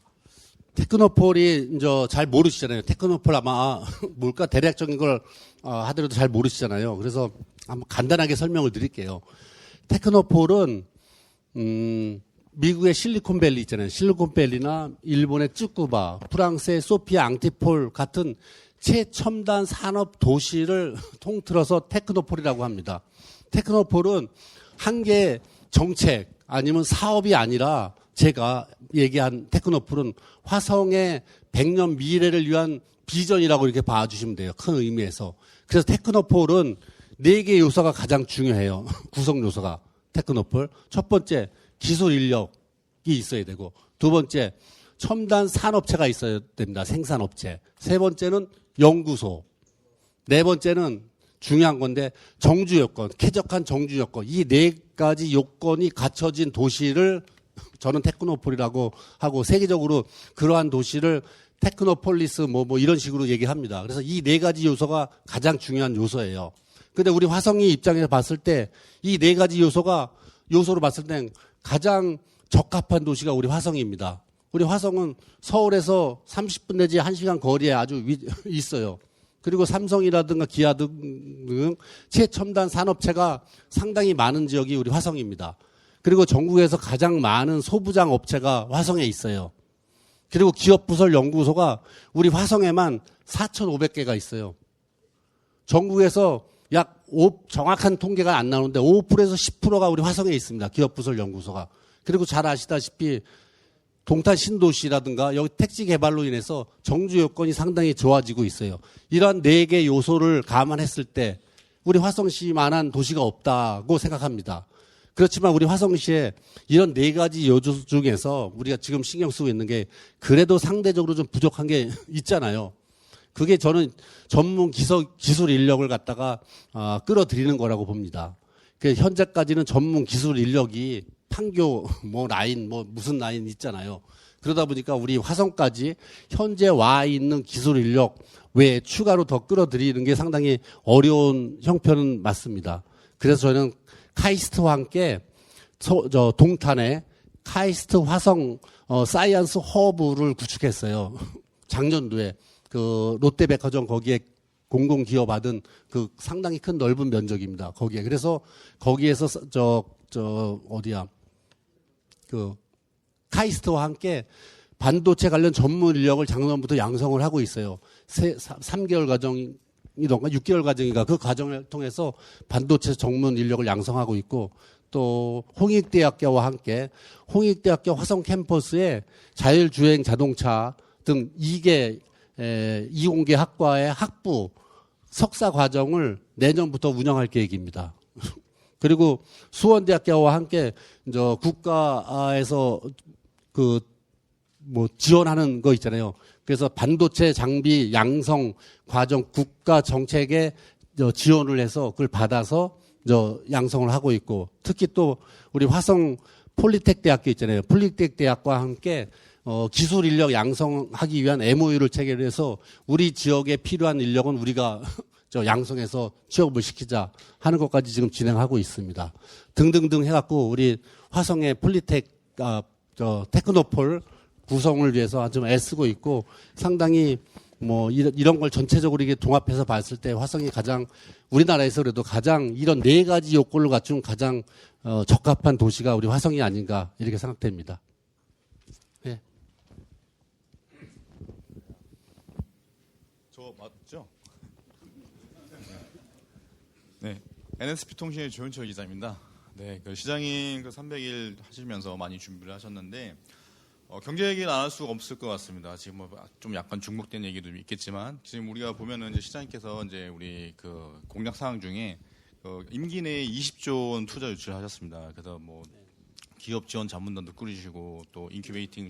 테크노폴이 이제 잘 모르시잖아요. 테크노폴 아마 뭘까 대략적인 걸 하더라도 잘 모르시잖아요. 그래서 한번 간단하게 설명을 드릴게요. 테크노폴은 미국의 실리콘밸리 있잖아요. 실리콘밸리나 일본의 쯔쿠바, 프랑스의 소피아 앙티폴 같은 최첨단 산업 도시를 통틀어서 테크노폴이라고 합니다. 테크노폴은 한 개의 정책 아니면 사업이 아니라 제가 얘기한 테크노폴은 화성의 100년 미래를 위한 비전이라고 이렇게 봐주시면 돼요. 큰 의미에서. 그래서 테크노폴은 4개의 요소가 가장 중요해요. 구성 요소가. 테크노폴. 첫 번째, 기술 인력이 있어야 되고, 두 번째, 첨단 산업체가 있어야 됩니다. 생산업체. 세 번째는 연구소. 네 번째는 중요한 건데 정주 요건, 쾌적한 정주 요건. 이 4가지 요건이 갖춰진 도시를 저는 테크노폴이라고 하고 세계적으로 그러한 도시를 테크노폴리스 이런 식으로 얘기합니다. 그래서 이 4가지 요소가 가장 중요한 요소예요. 근데 우리 화성이 입장에서 봤을 때 이 네 가지 요소로 봤을 땐 가장 적합한 도시가 우리 화성입니다. 우리 화성은 서울에서 30분 내지 1시간 거리에 아주 있어요. 그리고 삼성이라든가 기아 등 최첨단 산업체가 상당히 많은 지역이 우리 화성입니다. 그리고 전국에서 가장 많은 소부장 업체가 화성에 있어요. 그리고 기업부설 연구소가 우리 화성에만 4,500개가 있어요. 전국에서 정확한 통계가 안 나오는데 5%에서 10%가 우리 화성에 있습니다. 기업부설 연구소가. 그리고 잘 아시다시피 동탄 신도시라든가 여기 택지 개발로 인해서 정주 여건이 상당히 좋아지고 있어요. 이러한 4개 요소를 감안했을 때 우리 화성시만한 도시가 없다고 생각합니다. 그렇지만 우리 화성시에 이런 4가지 요소 중에서 우리가 지금 신경 쓰고 있는 게 그래도 상대적으로 좀 부족한 게 있잖아요. 그게 저는 전문 기술 인력을 갖다가 끌어들이는 거라고 봅니다. 현재까지는 전문 기술 인력이 판교 라인 무슨 라인 있잖아요. 그러다 보니까 우리 화성까지 현재 와 있는 기술 인력 외에 추가로 더 끌어들이는 게 상당히 어려운 형편은 맞습니다. 그래서 저는 카이스트와 함께 동탄에 카이스트 화성 사이언스 허브를 구축했어요. 작년도에 그 롯데백화점 거기에 공공기여받은 그 상당히 큰 넓은 면적입니다. 거기에. 그래서 거기에서 그 카이스트와 함께 반도체 관련 전문 인력을 작년부터 양성을 하고 있어요. 3개월 과정이던가 6개월 과정인가 그 과정을 통해서 반도체 전문 인력을 양성하고 있고 또 홍익대학교와 함께 홍익대학교 화성 캠퍼스에 자율주행 자동차 등 2개 이공계 학과의 학부 석사 과정을 내년부터 운영할 계획입니다. 그리고 수원대학교와 함께 국가에서 지원하는 거 있잖아요. 그래서 반도체 장비 양성 과정 국가 정책에 지원을 해서 그걸 받아서 양성을 하고 있고 특히 또 우리 화성 폴리텍 대학교 있잖아요. 폴리텍 대학과 함께 기술 인력 양성하기 위한 MOU를 체결해서 우리 지역에 필요한 인력은 우리가 양성해서 취업을 시키자 하는 것까지 지금 진행하고 있습니다. 등등등 해갖고 우리 화성의 폴리텍, 테크노폴 구성을 위해서 아주 애쓰고 있고 상당히 이런 걸 전체적으로 이게 종합해서 봤을 때 화성이 가장 우리나라에서 그래도 가장 이런 4가지 요건을 갖춘 가장 적합한 도시가 우리 화성이 아닌가 이렇게 생각됩니다. 네. 저 맞죠? 네, NSP 통신의 조현철 기자입니다. 네, 시장님 300일 하시면서 많이 준비를 하셨는데 경제 얘기는 안 할 수가 없을 것 같습니다. 지금 좀 약간 중복된 얘기도 있겠지만 지금 우리가 보면은 이제 시장님께서 이제 우리 그 공약 사항 중에 임기 내에 20조 원 투자 유치를 하셨습니다. 그래서 기업 지원 자문단도 꾸리시고 또 인큐베이팅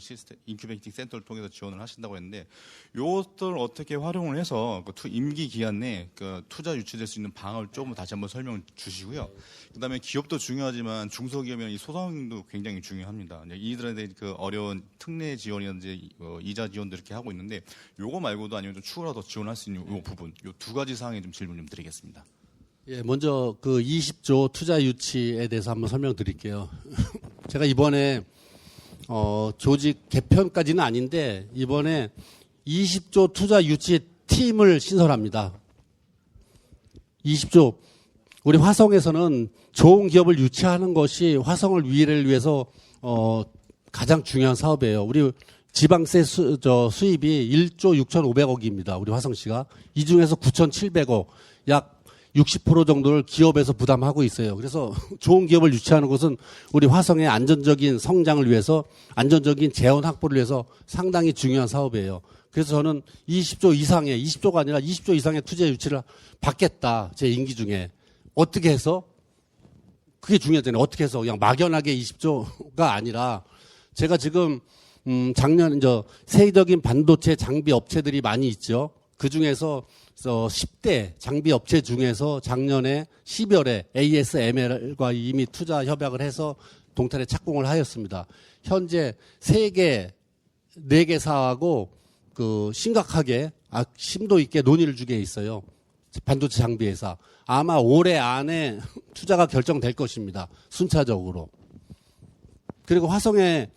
센터를 통해서 지원을 하신다고 했는데 이것들을 어떻게 활용을 해서 임기 기간 내에 투자 유치될 수 있는 방안을 조금 다시 한번 설명 주시고요. 그다음에 기업도 중요하지만 중소기업이나 이 소상공인도 굉장히 중요합니다. 이들에 대한 어려운 특례 지원이라든지 이자 지원도 이렇게 하고 있는데 요거 말고도 아니면 좀 추가로 더 지원할 수 있는 요 부분, 요 2가지 사항에 좀 질문 좀 드리겠습니다. 예, 먼저 20조 투자 유치에 대해서 한번 설명드릴게요. 제가 이번에 조직 개편까지는 아닌데 이번에 20조 투자 유치 팀을 신설합니다. 20조 우리 화성에서는 좋은 기업을 유치하는 것이 화성을 미래를 위해서 가장 중요한 사업이에요. 우리 지방세 수입이 1조 6,500억입니다. 우리 화성시가 이 중에서 9,700억 약 60% 정도를 기업에서 부담하고 있어요. 그래서 좋은 기업을 유치하는 것은 우리 화성의 안전적인 성장을 위해서 안전적인 재원 확보를 위해서 상당히 중요한 사업이에요. 그래서 저는 20조 이상의 20조가 아니라 20조 이상의 투자 유치를 받겠다. 제 임기 중에. 어떻게 해서? 그게 중요하잖아요. 어떻게 해서 그냥 막연하게 20조가 아니라 제가 지금 작년 세계적인 반도체 장비 업체들이 많이 있죠. 그 중에서 10대 장비 업체 중에서 작년에 12월에 ASML과 이미 투자 협약을 해서 동탄에 착공을 하였습니다. 현재 4개사하고 심각하게 심도 있게 논의를 주게 있어요. 반도체 장비 회사. 아마 올해 안에 투자가 결정될 것입니다. 순차적으로. 그리고 화성에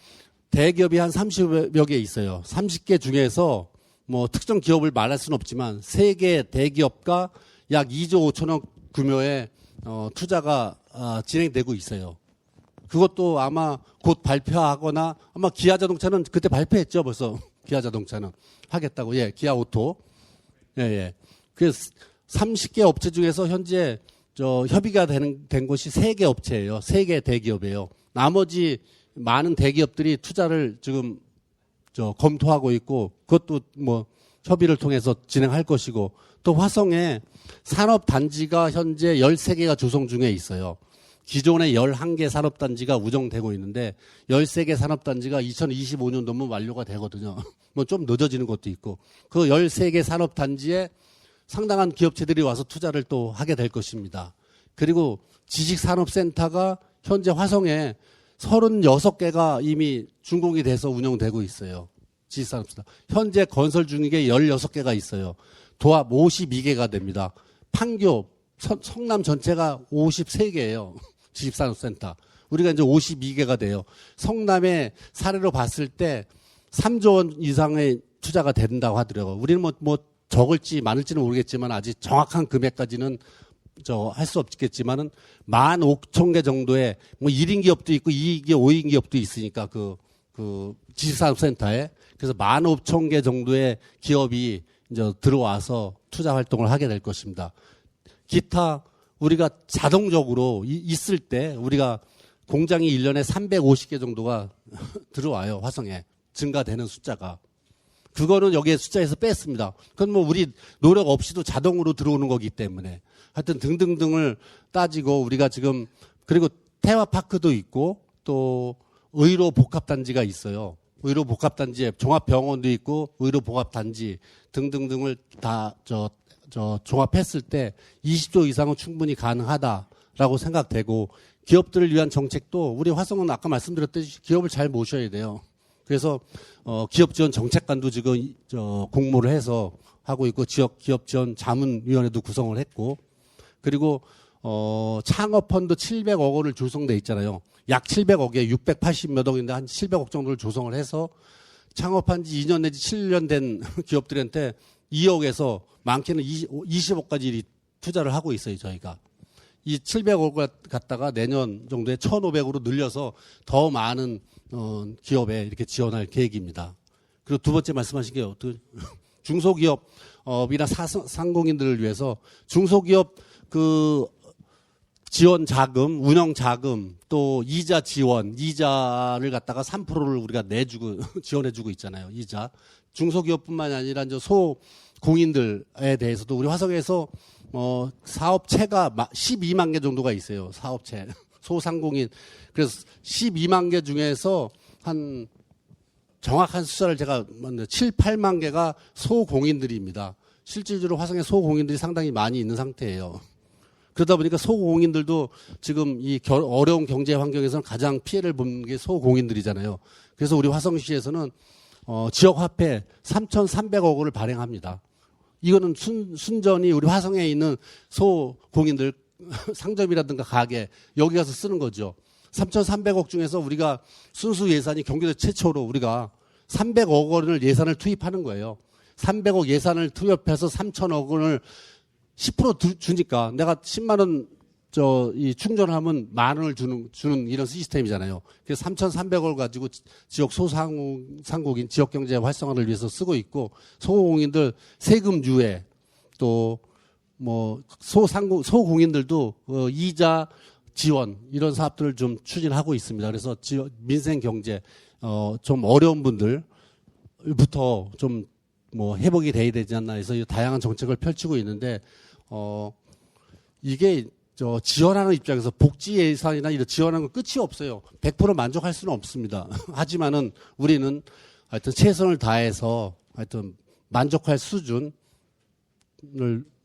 대기업이 한 30여 개 있어요. 30개 중에서 뭐 특정 기업을 말할 수는 없지만 3개 대기업과 약 2조 5천억 규모의 투자가 진행되고 있어요. 그것도 아마 곧 발표하거나 아마 기아자동차는 그때 발표했죠. 벌써 기아자동차는 하겠다고. 예, 기아오토. 예, 예. 그래서 30개 업체 중에서 현재 협의가 된 곳이 3개 업체예요. 3개 대기업이에요. 나머지 많은 대기업들이 투자를 지금 검토하고 있고 그것도 뭐 협의를 통해서 진행할 것이고 또 화성에 산업단지가 현재 13개가 조성 중에 있어요. 기존에 11개 산업단지가 운영되고 있는데 13개 산업단지가 2025년도면 완료가 되거든요. 뭐 좀 늦어지는 것도 있고 그 13개 산업단지에 상당한 기업체들이 와서 투자를 또 하게 될 것입니다. 그리고 지식산업센터가 현재 화성에 36개가 이미 준공이 돼서 운영되고 있어요. 지식산업센터. 현재 건설 중인 게 16개가 있어요. 도합 52개가 됩니다. 판교, 성남 전체가 53개예요. 지식산업센터. 우리가 이제 52개가 돼요. 성남의 사례로 봤을 때 3조 원 이상의 투자가 된다고 하더라고요. 우리는 뭐 적을지 많을지는 모르겠지만 아직 정확한 금액까지는 할 수 없겠지만은 15,000개 정도의 뭐 1인 기업도 있고 2인 기업, 5인 기업도 있으니까 그 지식산업센터에 그래서 15,000개 정도의 기업이 이제 들어와서 투자 활동을 하게 될 것입니다. 기타 우리가 자동적으로 있을 때 우리가 공장이 1년에 350개 정도가 들어와요. 화성에 증가되는 숫자가. 그거는 여기에 숫자에서 뺐습니다. 그건 뭐 우리 노력 없이도 자동으로 들어오는 거기 때문에 하여튼 등등등을 따지고 우리가 지금 그리고 테마파크도 있고 또 의료복합단지가 있어요. 의료복합단지에 종합병원도 있고 의료복합단지 등등등을 다 종합했을 때 20조 이상은 충분히 가능하다라고 생각되고 기업들을 위한 정책도 우리 화성은 아까 말씀드렸듯이 기업을 잘 모셔야 돼요. 그래서 기업 지원 정책관도 지금 공모를 해서 하고 있고 지역 기업 지원 자문위원회도 구성을 했고 그리고 창업 펀드 700억 원을 조성돼 있잖아요. 약 700억에 680몇 억인데 한 700억 정도를 조성을 해서 창업한 지 2년 내지 7년 된 기업들한테 2억에서 많게는 20억까지 투자를 하고 있어요, 저희가. 이 700억을 갖다가 내년 정도에 1,500으로 늘려서 더 많은 기업에 이렇게 지원할 계획입니다. 그리고 두 번째 말씀하신 게 중소기업이나 상공인들을 위해서 중소기업 그 지원 자금, 운영 자금, 또 이자 지원, 이자를 갖다가 3%를 우리가 지원해주고 있잖아요. 이자. 중소기업뿐만이 아니라 이제 소공인들에 대해서도 우리 화성에서 사업체가 12만 개 정도가 있어요. 사업체. 소상공인. 그래서 12만 개 중에서 한 정확한 숫자를 제가 7, 8만 개가 소공인들입니다. 실질적으로 화성에 소공인들이 상당히 많이 있는 상태예요. 그러다 보니까 소공인들도 지금 이 어려운 경제 환경에서는 가장 피해를 보는 게 소공인들이잖아요. 그래서 우리 화성시에서는 지역화폐 3,300억 원을 발행합니다. 이거는 순전히 우리 화성에 있는 소공인들 상점이라든가 가게 여기 가서 쓰는 거죠. 3,300억 중에서 우리가 순수 예산이 경기도 최초로 우리가 300억 원을 예산을 투입하는 거예요. 300억 예산을 투입해서 3,000억 원을 10% 주니까 내가 10만 원 이 충전하면 10,000원을 주는 이런 시스템이잖아요. 그래서 3,300억을 가지고 지역 소상공인 지역 경제 활성화를 위해서 쓰고 있고 소공인들 세금 유예 또 뭐 소공인들도 이자 지원 이런 사업들을 좀 추진하고 있습니다. 그래서 민생 경제 좀 어려운 분들부터 좀 뭐 회복이 돼야 되지 않나 해서 다양한 정책을 펼치고 있는데 이게 지원하는 입장에서 복지 예산이나 이런 지원하는 건 끝이 없어요. 100% 만족할 수는 없습니다. 하지만은 우리는 하여튼 최선을 다해서 하여튼 만족할 수준을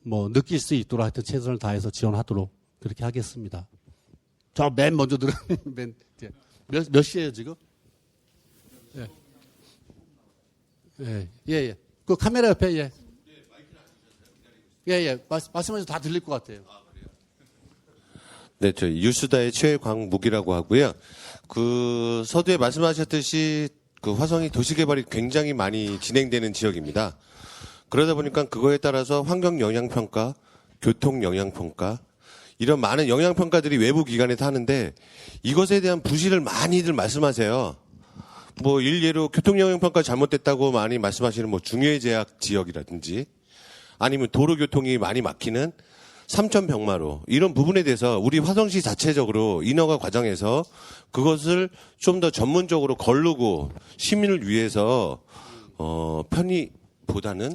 뭐 느낄 수 있도록 하여튼 최선을 다해서 지원하도록 그렇게 하겠습니다. 저 맨 먼저 몇 시에요 지금? 예. 그 카메라 옆에 예. 예. 말씀하셔도 다 들릴 것 같아요. 네, 저희 유수다의 최광묵이라고 하고요. 그 서두에 말씀하셨듯이 그 화성이 도시개발이 굉장히 많이 진행되는 지역입니다. 그러다 보니까 그거에 따라서 환경 영향평가, 교통 영향평가 이런 많은 영향평가들이 외부 기관에서 하는데 이것에 대한 부실을 많이들 말씀하세요. 뭐 일례로 교통 영향평가 잘못됐다고 많이 말씀하시는 뭐 중해제약 지역이라든지 아니면 도로 교통이 많이 막히는 삼천병마로 이런 부분에 대해서 우리 화성시 자체적으로 인허가 과정에서 그것을 좀 더 전문적으로 거르고 시민을 위해서 편의보다는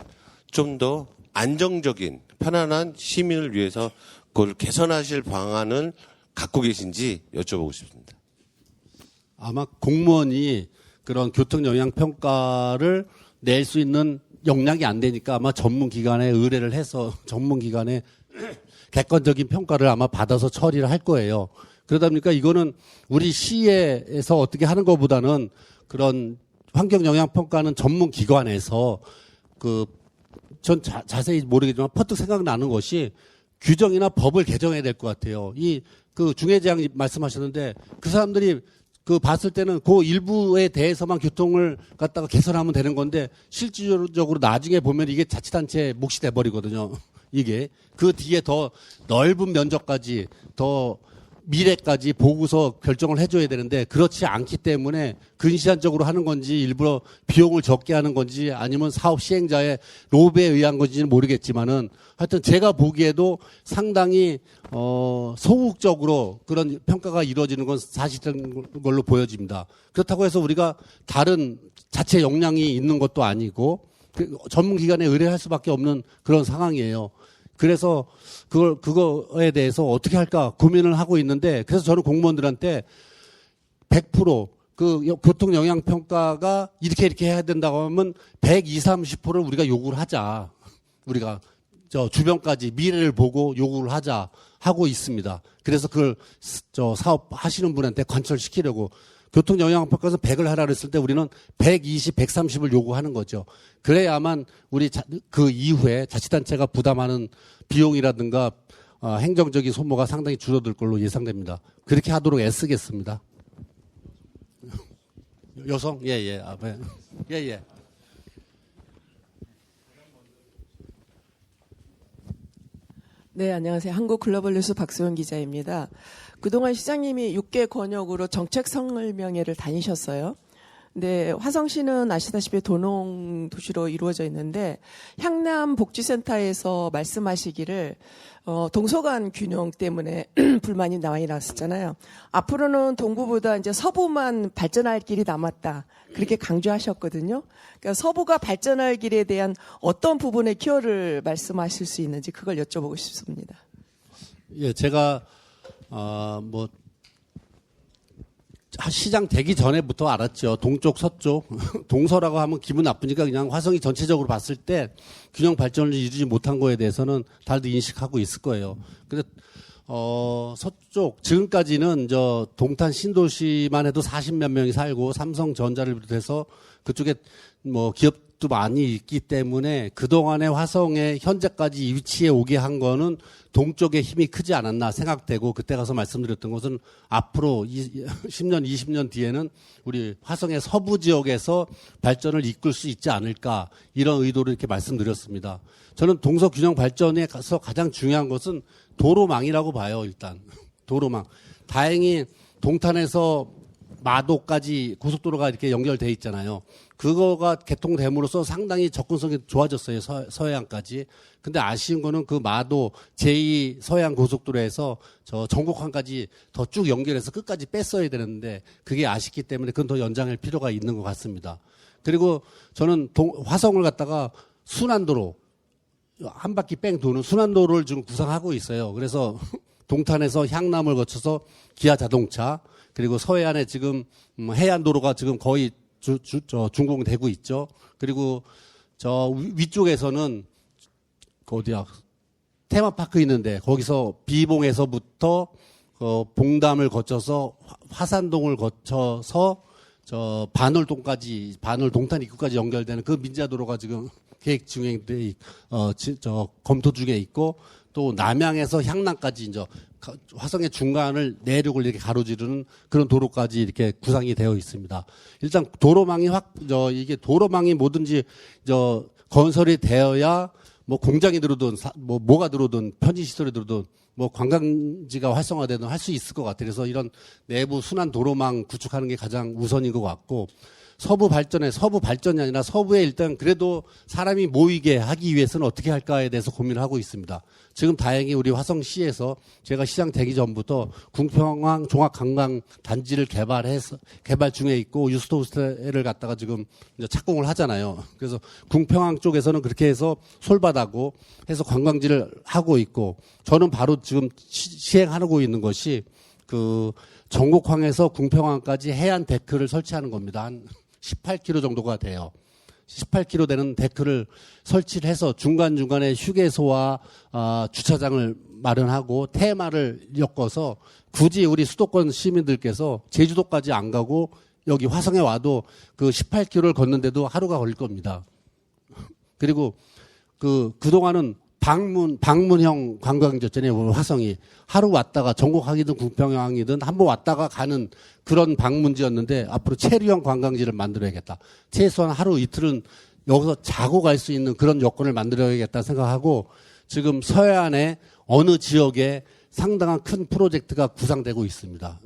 좀 더 안정적인 편안한 시민을 위해서 그걸 개선하실 방안을 갖고 계신지 여쭤보고 싶습니다. 아마 공무원이 그런 교통 영향 평가를 낼 수 있는 역량이 안 되니까 아마 전문기관에 의뢰를 해서 전문기관에 객관적인 평가를 아마 받아서 처리를 할 거예요. 그러다 보니까 이거는 우리 시에서 어떻게 하는 것보다는 그런 환경 영향 평가는 전문기관에서 전 자세히 모르겠지만 퍼뜩 생각나는 것이 규정이나 법을 개정해야 될 것 같아요. 그 중해제약 말씀하셨는데 그 사람들이 봤을 때는 그 일부에 대해서만 교통을 갖다가 개선하면 되는 건데 실질적으로 나중에 보면 이게 자치단체 몫이 돼버리거든요. 이게 그 뒤에 더 넓은 면적까지 더 미래까지 보고서 결정을 해줘야 되는데 그렇지 않기 때문에 근시안적으로 하는 건지 일부러 비용을 적게 하는 건지 아니면 사업 시행자의 로비에 의한 건지는 모르겠지만은 하여튼 제가 보기에도 상당히 소극적으로 그런 평가가 이루어지는 건 사실인 걸로 보여집니다. 그렇다고 해서 우리가 다른 자체 역량이 있는 것도 아니고 전문기관에 의뢰할 수밖에 없는 그런 상황이에요. 그래서 그거에 대해서 어떻게 할까 고민을 하고 있는데 그래서 저는 공무원들한테 100% 그 교통 영향 평가가 이렇게 해야 된다고 하면 120, 30%를 우리가 요구를 하자. 우리가 저 주변까지 미래를 보고 요구를 하자 하고 있습니다. 그래서 그걸 사업 하시는 분한테 관철시키려고 교통 영향 평가에서 100을 하라 그랬을 때 우리는 120, 130을 요구하는 거죠. 그래야만 우리 그 이후에 자치단체가 부담하는 비용이라든가 행정적인 소모가 상당히 줄어들 걸로 예상됩니다. 그렇게 하도록 애쓰겠습니다. 여성? 예. 예. 네, 안녕하세요. 한국글로벌뉴스 박소영 기자입니다. 그동안 시장님이 6개 권역으로 정책 설명회를 다니셨어요. 근데 화성시는 아시다시피 도농 도시로 이루어져 있는데 향남 복지센터에서 말씀하시기를 동서간 균형 때문에 불만이 많이 났었잖아요. 앞으로는 동부보다 이제 서부만 발전할 길이 남았다. 그렇게 강조하셨거든요. 그러니까 서부가 발전할 길에 대한 어떤 부분의 키워를 말씀하실 수 있는지 그걸 여쭤보고 싶습니다. 예, 제가 시장 되기 전에부터 알았죠. 동쪽, 서쪽. 동서라고 하면 기분 나쁘니까 그냥 화성이 전체적으로 봤을 때 균형 발전을 이루지 못한 거에 대해서는 다들 인식하고 있을 거예요. 근데, 서쪽, 지금까지는 동탄 신도시만 해도 40몇 명이 살고 삼성전자를 비롯해서 그쪽에 기업도 많이 있기 때문에 그동안의 화성에 현재까지 위치에 오게 한 거는 동쪽의 힘이 크지 않았나 생각되고 그때 가서 말씀드렸던 것은 앞으로 10년, 20년 뒤에는 우리 화성의 서부 지역에서 발전을 이끌 수 있지 않을까 이런 의도로 이렇게 말씀드렸습니다. 저는 동서 균형 발전에 가서 가장 중요한 것은 도로망이라고 봐요. 일단 도로망. 다행히 동탄에서 마도까지 고속도로가 이렇게 연결돼 있잖아요. 그거가 개통됨으로써 상당히 접근성이 좋아졌어요. 서해안까지. 근데 아쉬운 거는 그 마도 제2 서해안 고속도로에서 저 전곡항까지 더 쭉 연결해서 끝까지 뺐어야 되는데 그게 아쉽기 때문에 그건 더 연장할 필요가 있는 것 같습니다. 그리고 저는 화성을 갖다가 순환도로 한 바퀴 뺑 도는 순환도로를 지금 구상하고 있어요. 그래서 동탄에서 향남을 거쳐서 기아 자동차 그리고 서해안에 지금 해안도로가 지금 거의 준공되고 있죠. 그리고 저 위쪽에서는 어디야 테마파크 있는데 거기서 비봉에서부터 봉담을 거쳐서 화산동을 거쳐서 저 반월동까지 반월 동탄 입구까지 연결되는 그 민자도로가 지금 계획 중에 검토 중에 있고 또 남양에서 향남까지 이제 화성의 중간을 내륙을 이렇게 가로지르는 그런 도로까지 이렇게 구상이 되어 있습니다. 일단 도로망이 이게 도로망이 뭐든지 건설이 되어야 뭐 공장이 들어오든 뭐가 들어오든 편의 시설이 들어오든 뭐 관광지가 활성화되든 할 수 있을 것 같아요. 그래서 이런 내부 순환 도로망 구축하는 게 가장 우선인 것 같고 서부 발전이 아니라 서부에 일단 그래도 사람이 모이게 하기 위해서는 어떻게 할까에 대해서 고민을 하고 있습니다. 지금 다행히 우리 화성시에서 제가 시장 되기 전부터 궁평항 종합관광단지를 개발 중에 있고 유스토호스텔을 갖다가 지금 이제 착공을 하잖아요. 그래서 궁평항 쪽에서는 그렇게 해서 솔바다고 해서 관광지를 하고 있고 저는 바로 지금 시행하고 있는 것이 그 전곡항에서 궁평항까지 해안 데크를 설치하는 겁니다. 한 18km 정도가 돼요. 18km 되는 데크를 설치를 해서 중간중간에 휴게소와 주차장을 마련하고 테마를 엮어서 굳이 우리 수도권 시민들께서 제주도까지 안 가고 여기 화성에 와도 그 18km를 걷는데도 하루가 걸릴 겁니다. 그리고 그동안은 방문형 관광지였잖아요. 화성이 하루 왔다가 전곡항이든 궁평항이든 한번 왔다가 가는 그런 방문지였는데 앞으로 체류형 관광지를 만들어야겠다. 최소한 하루 이틀은 여기서 자고 갈 수 있는 그런 여건을 만들어야겠다 생각하고 지금 서해안의 어느 지역에 상당한 큰 프로젝트가 구상되고 있습니다.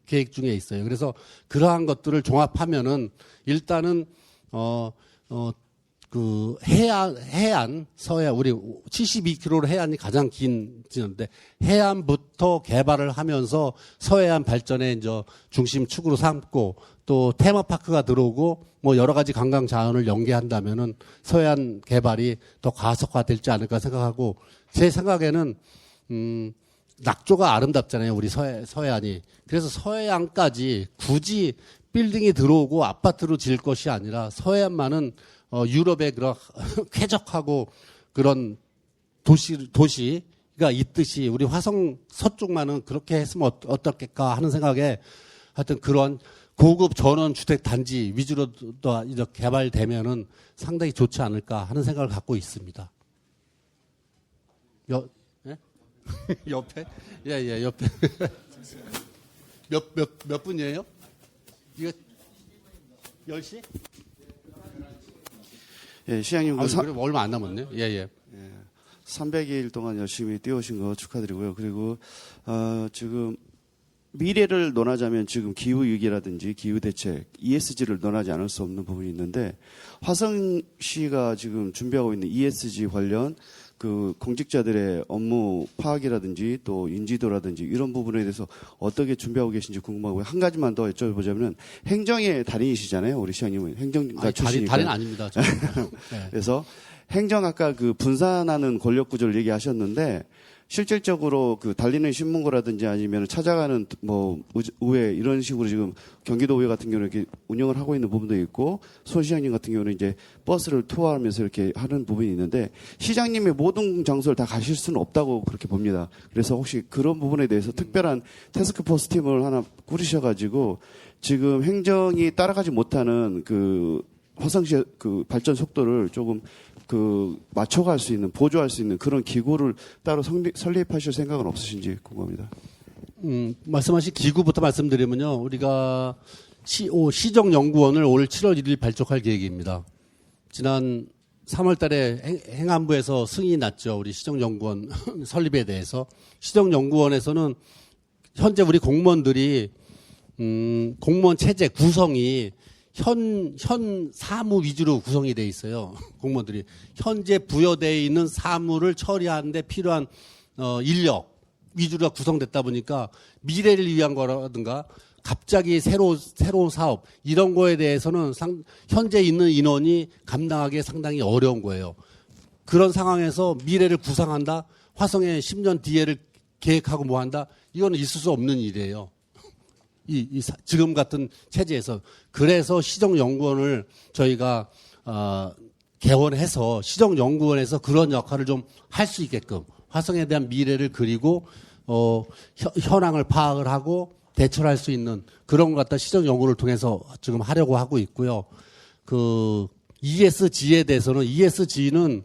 계획 중에 있어요. 그래서 그러한 것들을 종합하면은 일단은 그 해안 서해안 우리 72km 해안이 가장 긴 지는데 해안부터 개발을 하면서 서해안 발전의 이제 중심 축으로 삼고 또 테마파크가 들어오고 뭐 여러 가지 관광 자원을 연계한다면은 서해안 개발이 더 가속화될지 않을까 생각하고 제 생각에는 낙조가 아름답잖아요. 우리 서해안이. 그래서 서해안까지 굳이 빌딩이 들어오고 아파트로 지을 것이 아니라 서해안만은 유럽의 그런 쾌적하고 그런 도시가 있듯이 우리 화성 서쪽만은 그렇게 했으면 어떻겠까 하는 생각에 하여튼 그런 고급 전원 주택 단지 위주로 또 개발되면은 상당히 좋지 않을까 하는 생각을 갖고 있습니다. 예? 옆에? 예, 옆에. 몇 분이에요? 이거 10시? 예, 시장님, 얼마 안 남았네요. 예. 300일 동안 열심히 뛰어오신 거 축하드리고요. 그리고, 지금 미래를 논하자면 지금 기후위기라든지 기후대책, ESG를 논하지 않을 수 없는 부분이 있는데, 화성시가 지금 준비하고 있는 ESG 관련 그 공직자들의 업무 파악이라든지 또 인지도라든지 이런 부분에 대해서 어떻게 준비하고 계신지 궁금하고요. 한 가지만 더 여쭤보자면 행정의 달인이시잖아요. 우리 시장님은 행정가 출신이니까. 달인 아닙니다. 네. 그래서 행정 아까 그 분산하는 권력 구조를 얘기하셨는데 실질적으로 그 달리는 신문고라든지 아니면 찾아가는 뭐 의회 이런 식으로 지금 경기도 의회 같은 경우는 이렇게 운영을 하고 있는 부분도 있고 손 시장님 같은 경우는 이제 버스를 투어하면서 이렇게 하는 부분이 있는데 시장님의 모든 장소를 다 가실 수는 없다고 그렇게 봅니다. 그래서 혹시 그런 부분에 대해서 특별한 태스크포스 팀을 하나 꾸리셔가지고 지금 행정이 따라가지 못하는 그 화성시의 그 발전 속도를 조금 그 맞춰갈 수 있는 보조할 수 있는 그런 기구를 따로 설립하실 생각은 없으신지 궁금합니다. 말씀하신 기구부터 말씀드리면요. 우리가 시정연구원을 올 7월 1일 발족할 계획입니다. 지난 3월 달에 행안부에서 승인이 났죠. 우리 시정연구원 설립에 대해서. 시정연구원에서는 현재 우리 공무원들이 공무원 체제 구성이 현 사무 위주로 구성이 돼 있어요. 공무원들이 현재 부여되어 있는 사무를 처리하는데 필요한 인력 위주로 구성됐다 보니까 미래를 위한 거라든가 갑자기 새로운 사업 이런 거에 대해서는 현재 있는 인원이 감당하기 상당히 어려운 거예요. 그런 상황에서 미래를 구상한다, 화성의 10년 뒤에를 계획하고 뭐 한다, 이거는 있을 수 없는 일이에요. 지금 같은 체제에서. 그래서 시정연구원을 저희가 개원해서 시정연구원에서 그런 역할을 좀 할 수 있게끔 화성에 대한 미래를 그리고 현황을 파악을 하고 대처를 할 수 있는 그런 것 갖다 시정연구를 통해서 지금 하려고 하고 있고요. ESG에 대해서는 ESG는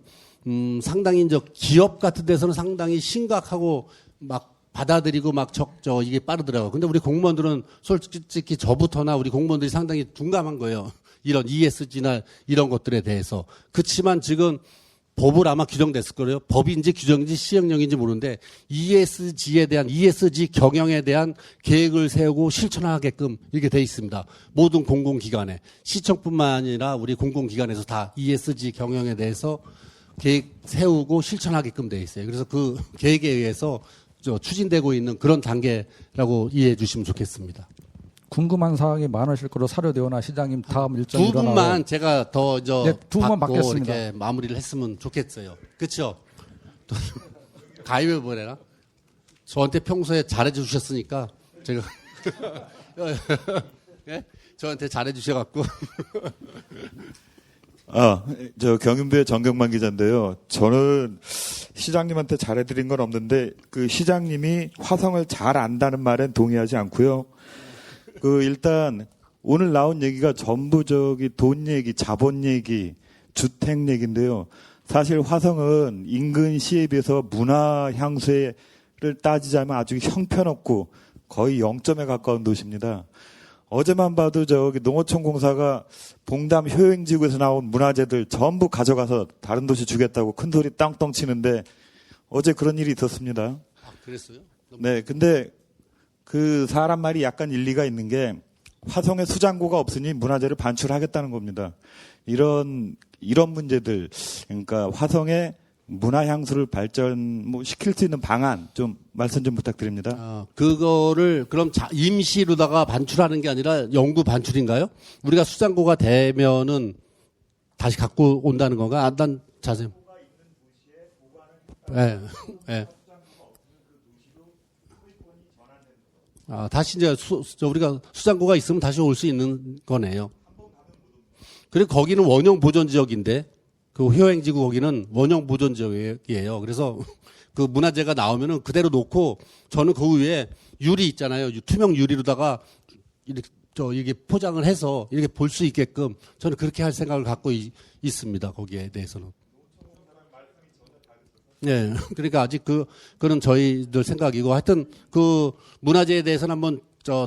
상당히 이제 기업 같은 데서는 상당히 심각하고 막 받아들이고 막 이게 빠르더라고요. 근데 우리 공무원들은 솔직히 저부터나 우리 공무원들이 상당히 둔감한 거예요. 이런 ESG나 이런 것들에 대해서. 그렇지만 지금 법을 아마 규정됐을 거예요. 법인지 규정인지 시행령인지 모르는데 ESG에 대한 ESG 경영에 대한 계획을 세우고 실천하게끔 이렇게 돼 있습니다. 모든 공공기관에 시청뿐만 아니라 우리 공공기관에서 다 ESG 경영에 대해서 계획 세우고 실천하게끔 돼 있어요. 그래서 그 계획에 의해서 추진되고 있는 그런 단계라고 이해해 주시면 좋겠습니다. 궁금한 사항이 많으실 거로 사료되오나 시장님 다음 일정 두 일어나고 분만 제가 더 네, 두 분만 받고 받겠습니다. 이렇게 마무리를 했으면 좋겠어요. 그렇죠? 가위바위보 해라. 저한테 평소에 잘해 주셨으니까 제가 네? 저한테 잘해 주셔갖고 저 경인부의 정경만 기자인데요. 저는 시장님한테 잘해드린 건 없는데 그 시장님이 화성을 잘 안다는 말엔 동의하지 않고요. 일단 오늘 나온 얘기가 전부 돈 얘기, 자본 얘기, 주택 얘기인데요. 사실 화성은 인근 시에 비해서 문화 향수를 따지자면 아주 형편없고 거의 0점에 가까운 도시입니다. 어제만 봐도 농어촌공사가 봉담 효행지구에서 나온 문화재들 전부 가져가서 다른 도시 주겠다고 큰 소리 땅땅 치는데 어제 그런 일이 있었습니다. 그랬어요? 네, 근데 그 사람 말이 약간 일리가 있는 게 화성에 수장고가 없으니 문화재를 반출하겠다는 겁니다. 이런 문제들, 그러니까 화성에 문화향수를 시킬 수 있는 방안 좀 말씀 좀 부탁드립니다. 그거를 그럼 임시로다가 반출하는 게 아니라 영구 반출인가요? 우리가 수장고가 되면은 다시 갖고 온다는 건가? 난 자세히. 예. 예. 다시 이제 우리가 수장고가 있으면 다시 올 수 있는 거네요. 그리고 거기는 원형 보존 지역인데 그 효행지구 거기는 원형 보존 지역이에요. 그래서 그 문화재가 나오면은 그대로 놓고 저는 그 위에 유리 있잖아요. 투명 유리로다가 이렇게 포장을 해서 이렇게 볼 수 있게끔 저는 그렇게 할 생각을 갖고 있습니다. 거기에 대해서는. 네. 그러니까 아직 그는 저희들 생각이고 하여튼 그 문화재에 대해서는 한번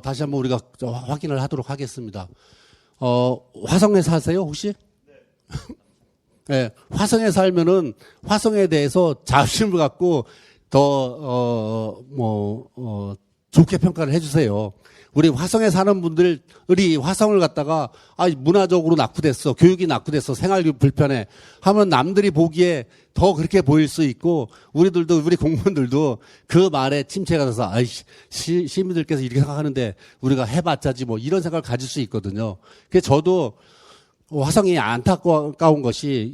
다시 한번 우리가 확인을 하도록 하겠습니다. 화성에 사세요, 혹시? 네. 화성에 살면은 화성에 대해서 자부심을 갖고 좋게 평가를 해주세요. 우리 화성에 사는 분들이 화성을 갖다가 문화적으로 낙후됐어, 교육이 낙후됐어, 생활이 불편해 하면 남들이 보기에 더 그렇게 보일 수 있고 우리 공무원들도 그 말에 침체가 돼서 시민들께서 이렇게 생각하는데 우리가 해봤자지 뭐 이런 생각을 가질 수 있거든요. 그래서 저도 화성이 안타까운 것이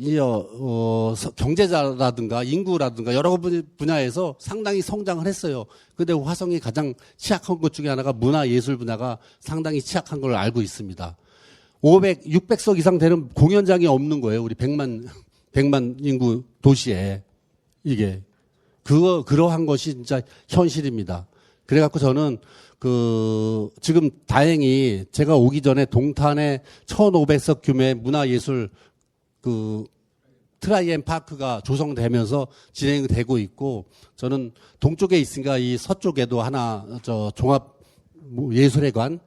경제자라든가 인구라든가 여러 분야에서 상당히 성장을 했어요. 근데 화성이 가장 취약한 것 중에 하나가 문화예술 분야가 상당히 취약한 걸 알고 있습니다. 600석 이상 되는 공연장이 없는 거예요. 우리 100만 인구 도시에. 이게. 그러한 것이 진짜 현실입니다. 그래갖고 저는 지금 다행히 제가 오기 전에 동탄에 1,500석 규모의 문화예술 트라이앤 파크가 조성되면서 진행되고 있고 저는 동쪽에 있으니까 이 서쪽에도 하나 종합 예술회관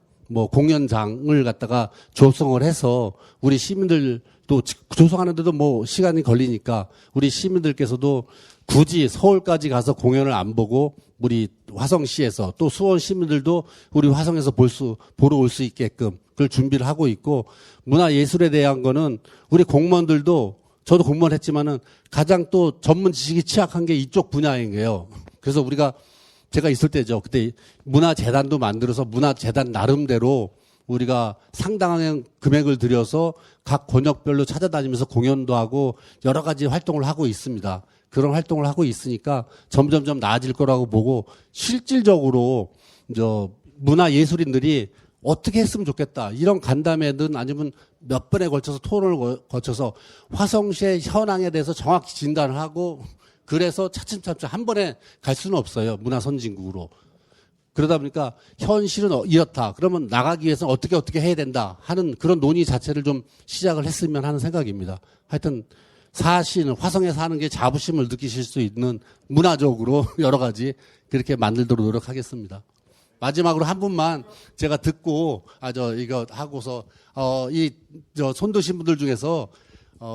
공연장을 갖다가 조성을 해서 우리 시민들도 조성하는데도 시간이 걸리니까 우리 시민들께서도 굳이 서울까지 가서 공연을 안 보고 우리 화성시에서 또 수원 시민들도 우리 화성에서 보러 올 수 있게끔 그걸 준비를 하고 있고 문화예술에 대한 거는 우리 공무원들도 저도 공무원 했지만은 가장 또 전문 지식이 취약한 게 이쪽 분야인 거예요. 그래서 제가 있을 때죠. 그때 문화재단도 만들어서 문화재단 나름대로 우리가 상당한 금액을 들여서 각 권역별로 찾아다니면서 공연도 하고 여러 가지 활동을 하고 있습니다. 그런 활동을 하고 있으니까 점점점 나아질 거라고 보고 실질적으로 문화예술인들이 어떻게 했으면 좋겠다. 이런 간담회든 아니면 몇 번에 걸쳐서 토론을 거쳐서 화성시의 현황에 대해서 정확히 진단을 하고 그래서 차츰차츰 한 번에 갈 수는 없어요. 문화 선진국으로. 그러다 보니까 현실은 이렇다. 그러면 나가기 위해서는 어떻게 해야 된다 하는 그런 논의 자체를 좀 시작을 했으면 하는 생각입니다. 하여튼 사실 화성에 사는 게 자부심을 느끼실 수 있는 문화적으로 여러 가지 그렇게 만들도록 노력하겠습니다. 마지막으로 한 분만 제가 듣고 이거 하고서 손드신 분들 중에서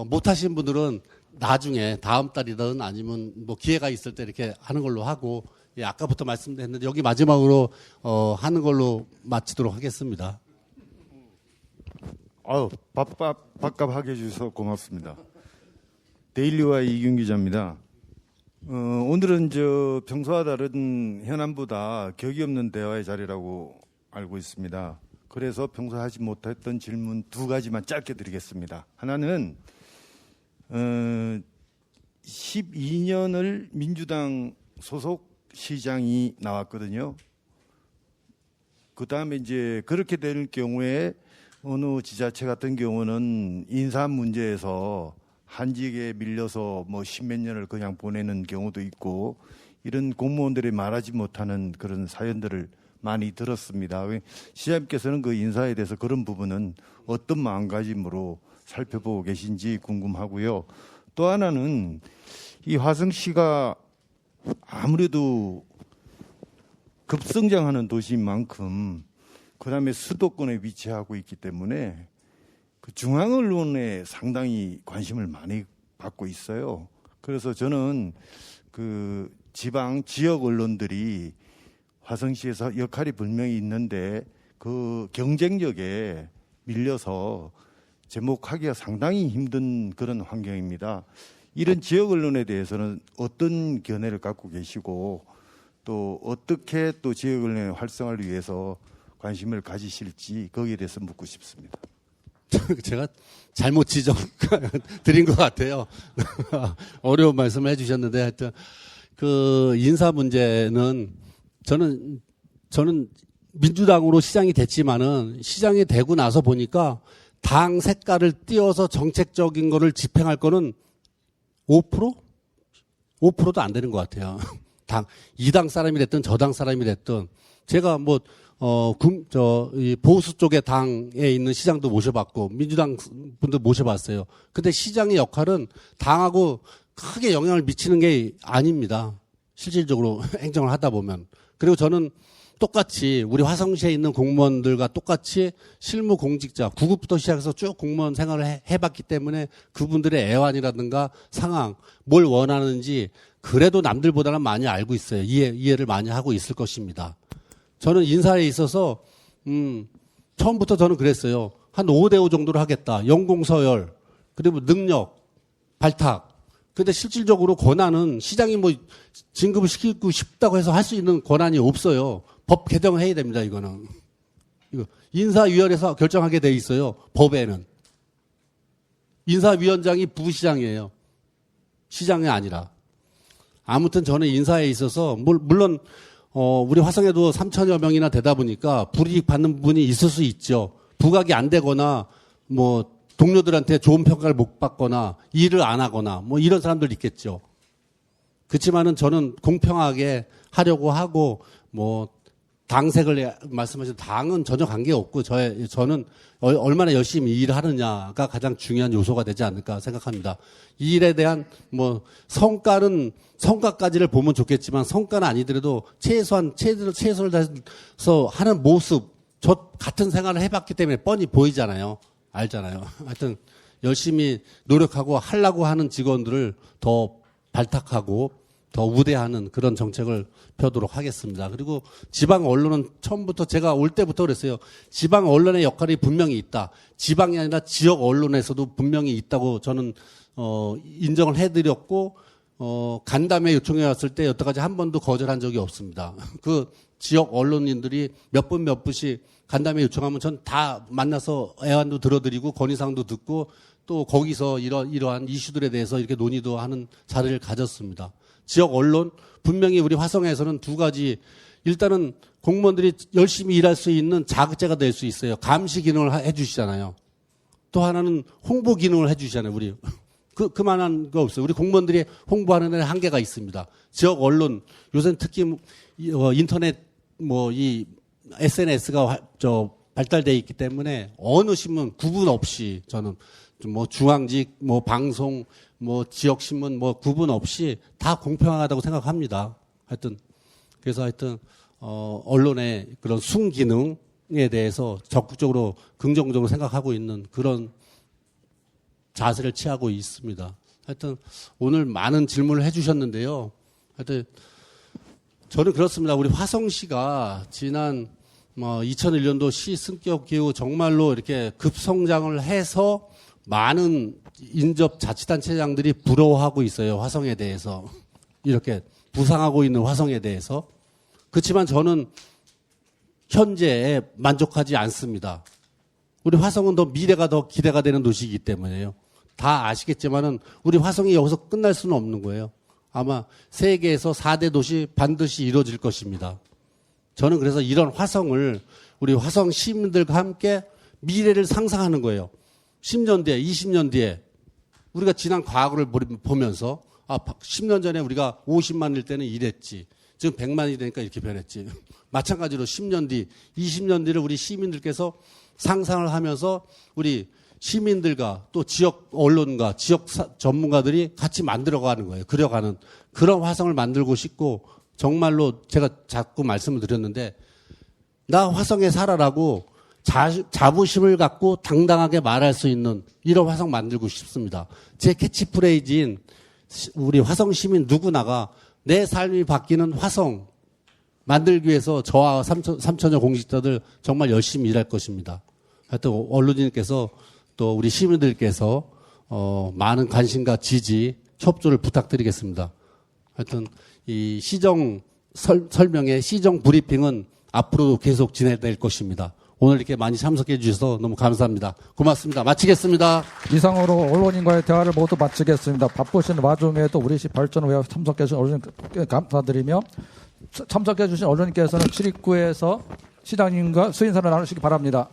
못하신 분들은 나중에 다음 달이든 아니면 뭐 기회가 있을 때 이렇게 하는 걸로 하고, 예, 아까부터 말씀드렸는데 여기 마지막으로 하는 걸로 마치도록 하겠습니다. 아유, 밥값하게 해주셔서 고맙습니다. 데일리와 이균 기자입니다. 오늘은 평소와 다른 현안보다 격이 없는 대화의 자리라고 알고 있습니다. 그래서 평소 하지 못했던 질문 2가지만 짧게 드리겠습니다. 하나는 12년을 민주당 소속 시장이 나왔거든요. 그 다음에 이제 그렇게 될 경우에 어느 지자체 같은 경우는 인사 문제에서 한직에 밀려서 뭐 10몇 년을 그냥 보내는 경우도 있고, 이런 공무원들이 말하지 못하는 그런 사연들을 많이 들었습니다. 시장님께서는 그 인사에 대해서 그런 부분은 어떤 마음가짐으로 살펴보고 계신지 궁금하고요. 또 하나는 이 화성시가 아무래도 급성장하는 도시인 만큼 그다음에 수도권에 위치하고 있기 때문에 그 중앙 언론에 상당히 관심을 많이 받고 있어요. 그래서 저는 그 지방 지역 언론들이 화성시에서 역할이 분명히 있는데 그 경쟁력에 밀려서 제목하기가 상당히 힘든 그런 환경입니다. 이런 지역 언론에 대해서는 어떤 견해를 갖고 계시고 또 어떻게 또 지역 언론의 활성화를 위해서 관심을 가지실지 거기에 대해서 묻고 싶습니다. 제가 잘못 지적 드린 것 같아요. 어려운 말씀을 해주셨는데, 하여튼 그 인사 문제는 저는 민주당으로 시장이 됐지만은 시장이 되고 나서 보니까 당 색깔을 띄워서 정책적인 거를 집행할 거는 5%? 5%도 안 되는 것 같아요. 이 당 사람이 됐든 저 당 사람이 됐든, 제가 이 보수 쪽의 당에 있는 시장도 모셔봤고, 민주당 분도 모셔봤어요. 근데 시장의 역할은 당하고 크게 영향을 미치는 게 아닙니다. 실질적으로 행정을 하다 보면. 그리고 저는 똑같이 우리 화성시에 있는 공무원들과 똑같이 실무 공직자, 9급부터 시작해서 쭉 공무원 생활을 해봤기 때문에 그분들의 애환이라든가 상황, 뭘 원하는지 그래도 남들보다는 많이 알고 있어요. 이해를 많이 하고 있을 것입니다. 저는 인사에 있어서 처음부터 저는 그랬어요. 한 5대5 정도로 하겠다. 연공서열, 그리고 능력, 발탁. 근데 실질적으로 권한은 시장이 뭐 진급을 시키고 싶다고 해서 할 수 있는 권한이 없어요. 법 개정해야 됩니다, 이거는. 이거 인사위원회에서 결정하게 돼 있어요, 법에는. 인사위원장이 부시장이에요. 시장이 아니라. 아무튼 저는 인사에 있어서, 물론, 우리 화성에도 3천여 명이나 되다 보니까 불이익 받는 부분이 있을 수 있죠. 부각이 안 되거나, 뭐, 동료들한테 좋은 평가를 못 받거나, 일을 안 하거나, 뭐, 이런 사람들 있겠죠. 그렇지만은 저는 공평하게 하려고 하고, 뭐, 당색을 말씀하신 당은 전혀 관계없고, 저는 얼마나 열심히 일을 하느냐가 가장 중요한 요소가 되지 않을까 생각합니다. 이 일에 대한 뭐 성과까지를 보면 좋겠지만, 성과는 아니더라도 최선을 다해서 하는 모습, 저 같은 생활을 해봤기 때문에 뻔히 보이잖아요. 알잖아요. 하여튼 열심히 노력하고 하려고 하는 직원들을 더 발탁하고 더 우대하는 그런 정책을 펴도록 하겠습니다. 그리고 지방 언론은 처음부터 제가 올 때부터 그랬어요. 지방 언론의 역할이 분명히 있다. 지방이 아니라 지역 언론에서도 분명히 있다고 저는 인정을 해드렸고, 간담회 요청해 왔을 때 여태까지 한 번도 거절한 적이 없습니다. 그 지역 언론인들이 몇 분씩 간담회 요청하면 전 다 만나서 애환도 들어드리고 건의사항도 듣고, 또 거기서 이러한 이슈들에 대해서 이렇게 논의도 하는 자리를 가졌습니다. 지역 언론, 분명히 우리 화성에서는 2가지, 일단은 공무원들이 열심히 일할 수 있는 자극제가 될 수 있어요. 감시 기능을 해주시잖아요. 또 하나는 홍보 기능을 해주시잖아요, 우리. 그만한 거 없어요. 우리 공무원들이 홍보하는 데 한계가 있습니다. 지역 언론, 요새는 특히 인터넷 뭐 이 SNS가 발달돼 있기 때문에 어느 신문 구분 없이 저는 뭐 중앙직, 뭐 방송, 뭐 지역 신문 뭐 구분 없이 다 공평하다고 생각합니다. 그래서 언론의 그런 순기능에 대해서 적극적으로 긍정적으로 생각하고 있는 그런 자세를 취하고 있습니다. 오늘 많은 질문을 해주셨는데요. 저는 그렇습니다. 우리 화성시가 지난 2001년도 시 승격 기후 정말로 이렇게 급성장을 해서 많은 인접 자치단체장들이 부러워하고 있어요. 화성에 대해서. 이렇게 부상하고 있는 화성에 대해서. 그렇지만 저는 현재에 만족하지 않습니다. 우리 화성은 미래가 더 기대가 되는 도시이기 때문에요. 다 아시겠지만은 우리 화성이 여기서 끝날 수는 없는 거예요. 아마 세계에서 4대 도시 반드시 이루어질 것입니다. 저는 그래서 이런 화성을 우리 화성 시민들과 함께 미래를 상상하는 거예요. 10년 뒤에, 20년 뒤에 우리가 지난 과거를 보면서 10년 전에 우리가 50만일 때는 이랬지. 지금 100만이 되니까 이렇게 변했지. 마찬가지로 10년 뒤, 20년 뒤를 우리 시민들께서 상상을 하면서 우리 시민들과 또 지역 언론과 지역 전문가들이 같이 만들어가는 거예요. 그려가는 그런 화성을 만들고 싶고 정말로 제가 자꾸 말씀을 드렸는데 나 화성에 살아라고 자부심을 갖고 당당하게 말할 수 있는 이런 화성 만들고 싶습니다. 제 캐치프레이즈인 우리 화성 시민 누구나가 내 삶이 바뀌는 화성 만들기 위해서 저와 3천여 공직자들 정말 열심히 일할 것입니다. 하여튼 언론인께서 또 우리 시민들께서 많은 관심과 지지, 협조를 부탁드리겠습니다. 하여튼 이 시정 설명의 시정 브리핑은 앞으로도 계속 진행될 것입니다. 오늘 이렇게 많이 참석해 주셔서 너무 감사합니다. 고맙습니다. 마치겠습니다. 이상으로 언론인과의 대화를 모두 마치겠습니다. 바쁘신 와중에도 우리 시 발전을 위해 참석해 주신 언론인 감사드리며 참석해 주신 언론인께서는 출입구에서 시장님과 수인사를 나누시기 바랍니다.